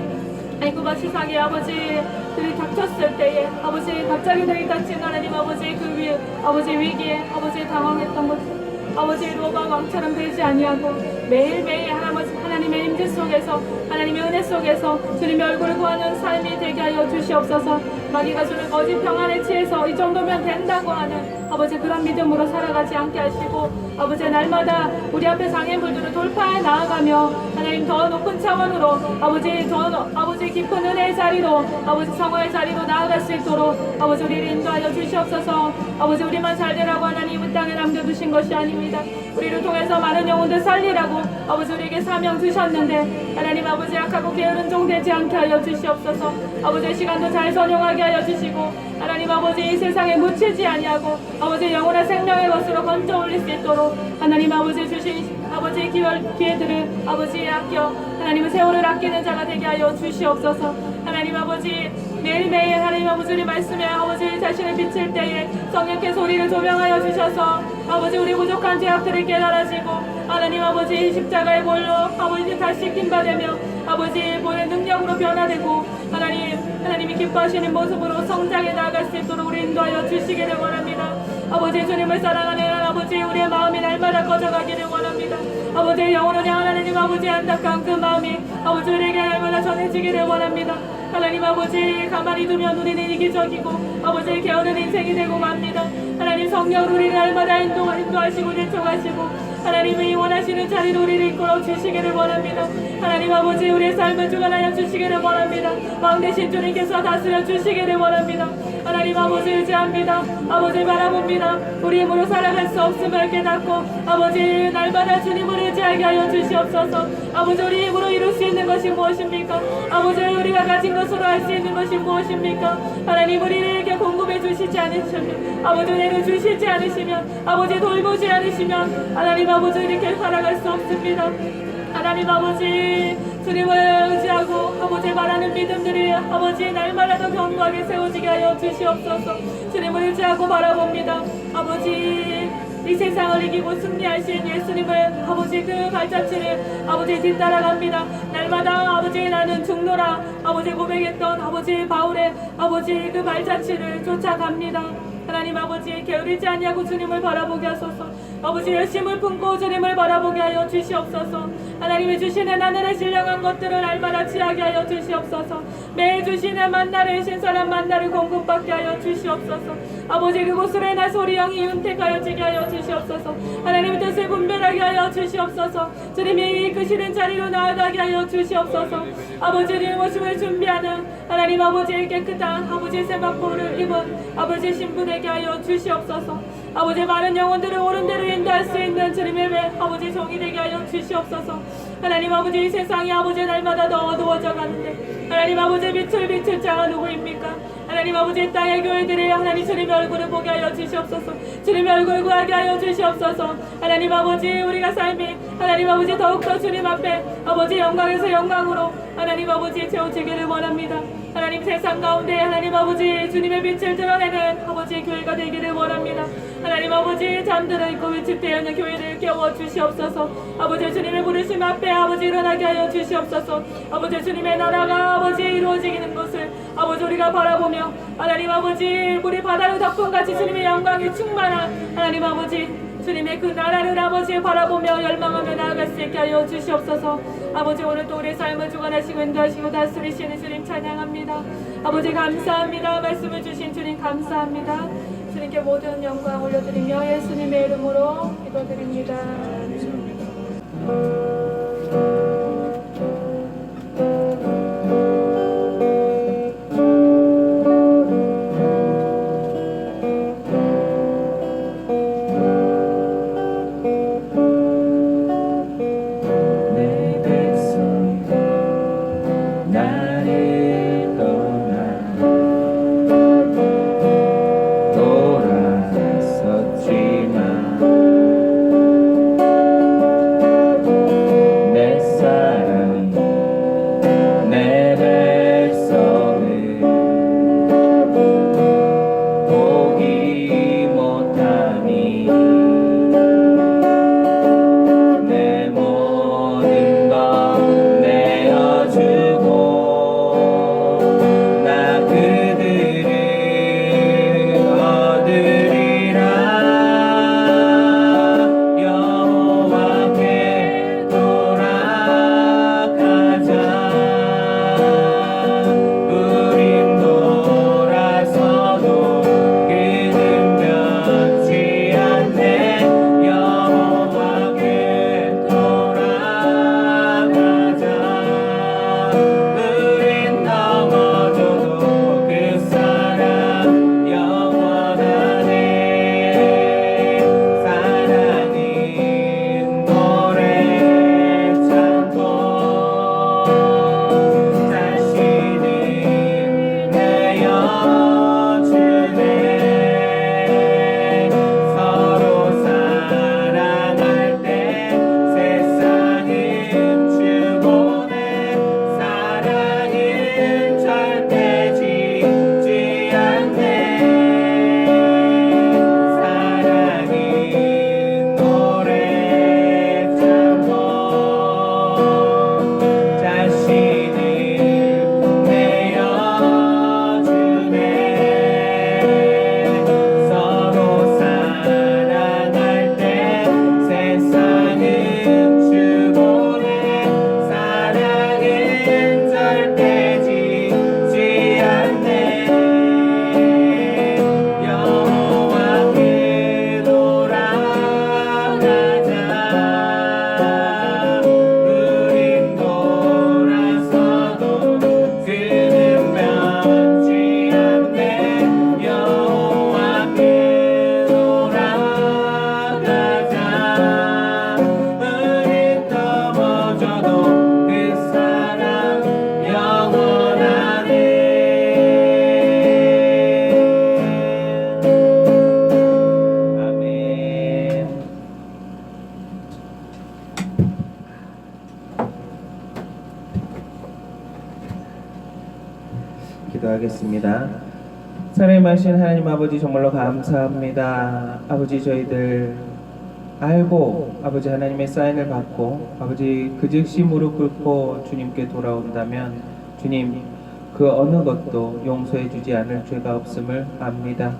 애굽과 시상에 아버지 들이 닥쳤을 때에 아버지 갑자기 들이 닥친 하나님 아버지 그 아버지 위기에 아버지 당황했던 것 아버지 로방 왕처럼 되지 아니하고 매일매일 하나님의 임재 속에서 하나님의 은혜 속에서 주님의 얼굴을 구하는 삶이 되게 하여 주시옵소서. 마귀가 주는 거짓 평안에 취해서 이 정도면 된다고 하는 아버지 그런 믿음으로 살아가지 않게 하시고 아버지 날마다 우리 앞에 장애물들을 돌파해 나아가며 하나님 더 높은 차원으로 아버지 깊은 은혜의 자리로 아버지 성화의 자리로 나아갈 수 있도록 아버지 우리를 인도하여 주시옵소서. 아버지 우리만 잘 되라고 하나님 이 땅에 남겨두신 것이 아닙니다. 우리를 통해서 많은 영혼들 살리라고 아버지 우리에게 사명 주셨는데 하나님 아버지 약하고 게으른 종 되지 않게 하여 주시옵소서. 아버지 시간도 잘 선용하게 하여 주시고 하나님 아버지 이 세상에 묻히지 아니하고 아버지 영원한 생명의 것으로 건져 올릴 수 있도록 하나님 아버지 주신 아버지의 기회들을 아버지의 아껴 하나님의 세월을 아끼는 자가 되게 하여 주시옵소서. 하나님 아버지 매일매일 하나님 아버지 우리 말씀에 아버지 자신을 비칠 때에 성령께서 우리를 조명하여 주셔서 아버지 우리 부족한 죄악들을 깨달아지고 하나님 아버지 십자가의 볼로 아버지 다시 킴받으며 아버지 본의 능력으로 변화되고 하나님이 기뻐하시는 모습으로 성장해 나아갈 수 있도록 우리 인도하여 주시기를 원합니다. 아버지 주님을 사랑하는 아버지 우리의 마음이 날마다 커져가기를 원합니다. 아버지 영원한 하나님 아버지 안타까운 그 마음이 아버지 우리에게 날마다 전해지기를 원합니다. 하나님 아버지 가만히 두면 우리는 이기적이고 아버지 게으른 인생이 되고 맙니다. 하나님 성령으로 우리를 날마다 인도하시고 대통하시고 하나님이 원하시는 자리로 우리를 이끌어 주시기를 원합니다. 하나님 아버지 우리의 삶을 주관하여 주시기를 원합니다. 왕 대신 주님께서 다스려 주시기를 원합니다. 하나님 아버지 의지합니다. 아버지 바라봅니다. 우리 힘으로 살아갈 수 없음을 깨닫고 아버지 날마다 주님을 의지하게 하여 주시옵소서. 아버지 우리 힘으로 이룰 수 있는 것이 무엇입니까? 아버지 우리가 가진 것으로 할 수 있는 것이 무엇입니까? 하나님 우리에게 공급해 주시지 않으시면 아버지 은혜를 주시지 않으시면 아버지 돌보지 않으시면 하나님 아버지 이렇게 살아갈 수 없습니다. 하나님 아버지 주님을 의지하고 아버지 말하는 믿음들이 아버지 날마다 더 견고하게 세워지게 하여 주시옵소서. 주님을 의지하고 바라봅니다. 아버지 이 세상을 이기고 승리하신 예수님을 아버지 그 발자취를 아버지 뒤따라갑니다. 날마다 아버지 나는 죽노라 아버지 고백했던 아버지 바울의 아버지 그 발자취를 쫓아갑니다. 하나님 아버지 게으르지 아니하고 주님을 바라보게 하소서. 아버지 열심을 품고 주님을 바라보게 하여 주시옵소서. 하나님이 주시는 하늘의 신령한 것들을 날마다 취하게 하여 주시옵소서. 매일 주시는 만나를 신선한 만나를 공급받게 하여 주시옵소서. 아버지 그곳으로 나 소리 영이 윤택하여 지게 하여 주시옵소서. 하나님의 뜻을 분별하게 하여 주시옵소서. 주님이 이끄시는 자리로 나아가게 하여 주시옵소서. 아버지 우리의 모습을 준비하는 하나님 아버지의 깨끗한 아버지 세마포를 입은 아버지 신부되게 하여 주시옵소서. 아버지 많은 영혼들을 옳은 대로 인도할 수 있는 주님의 아버지 종이 되게 하여 주시옵소서. 하나님 아버지 이 세상이 아버지 날마다 더 어두워져 가는데 하나님 아버지 빛을 자가 누구입니까? 하나님 아버지 땅의 교회들이 하나님 주님의 얼굴을 보게 하여 주시옵소서. 주님의 얼굴을 구하게 하여 주시옵소서. 하나님 아버지 우리가 삶이 하나님 아버지 더욱더 주님 앞에 아버지 영광에서 영광으로 하나님 아버지 채워지기를 원합니다. 하나님 세상 가운데 하나님 아버지 주님의 빛을 드러내는 아버지 교회가 되기를 원합니다. 하나님 아버지 잠들어 있고 위축되어 있는 교회를 깨워 주시옵소서. 아버지 주님의 부르심 앞에 아버지 일어나게 하여 주시옵소서. 아버지 주님의 나라가 아버지 이루어지는 것을 아버지 우리가 바라보며 하나님 아버지 우리 바다를 덮음같이 주님의 영광이 충만한 하나님 아버지 주님의 그 나라를 아버지 바라보며 열망하며 나아갈 수 있게 하여 주시옵소서. 아버지 오늘 또 우리의 삶을 주관하시고 인도하시고 다스리시는 주님 찬양합니다. 아버지 감사합니다. 말씀을 주신 주님 감사합니다. 주님께 모든 영광 올려드리며 예수님의 이름으로 기도드립니다. 내 기도하겠습니다. 사랑하신 하나님 아버지 정말로 감사합니다. 아버지 저희들 알고 아버지 하나님의 사인을 받고 아버지 그 즉시 무릎 꿇고 주님께 돌아온다면 주님 그 어느 것도 용서해 주지 않을 죄가 없음을 압니다.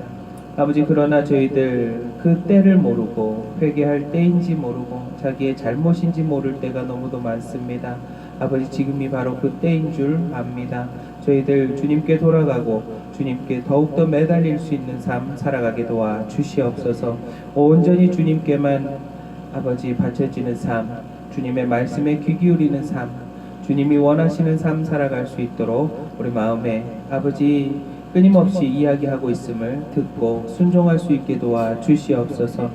아버지 그러나 저희들 그 때를 모르고 회개할 때인지 모르고 자기의 잘못인지 모를 때가 너무도 많습니다. 아버지 지금이 바로 그 때인 줄 압니다. 저희들 주님께 돌아가고 주님께 더욱더 매달릴 수 있는 삶 살아가게 도와 주시옵소서. 온전히 주님께만 아버지 바쳐지는 삶, 주님의 말씀에 귀 기울이는 삶, 주님이 원하시는 삶 살아갈 수 있도록 우리 마음에 아버지 끊임없이 이야기하고 있음을 듣고 순종할 수 있게 도와 주시옵소서.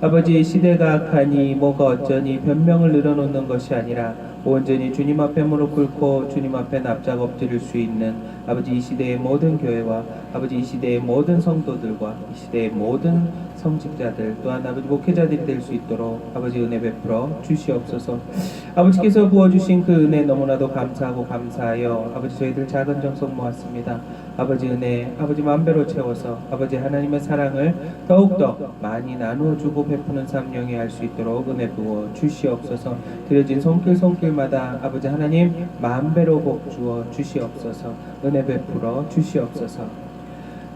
아버지 시대가 악하니 뭐가 어쩌니 변명을 늘어놓는 것이 아니라 온전히 주님 앞에 무릎 꿇고 주님 앞에 납작 엎드릴 수 있는 아버지 이 시대의 모든 교회와 아버지 이 시대의 모든 성도들과 이 시대의 모든 성직자들 또한 아버지 목회자들이 될 수 있도록 아버지 은혜 베풀어 주시옵소서. 아버지께서 부어주신 그 은혜 너무나도 감사하고 감사하여 아버지 저희들 작은 정성 모았습니다. 아버지 은혜 아버지 만배로 채워서 아버지 하나님의 사랑을 더욱더 많이 나누어주고 베푸는 삶 영위할 수 있도록 은혜 부어 주시옵소서. 드려진 손길마다 아버지 하나님 만배로 복 주어 주시옵소서. 은혜 베풀어 주시옵소서.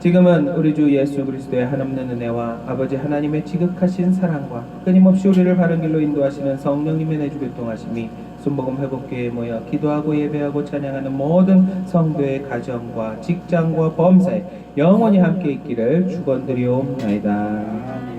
지금은 우리 주 예수 그리스도의 한없는 은혜와 아버지 하나님의 지극하신 사랑과 끊임없이 우리를 바른 길로 인도하시는 성령님의 내주 교통하심이 순복음 회복교회에 모여 기도하고 예배하고 찬양하는 모든 성도의 가정과 직장과 범사에 영원히 함께 있기를 축원드리옵나이다.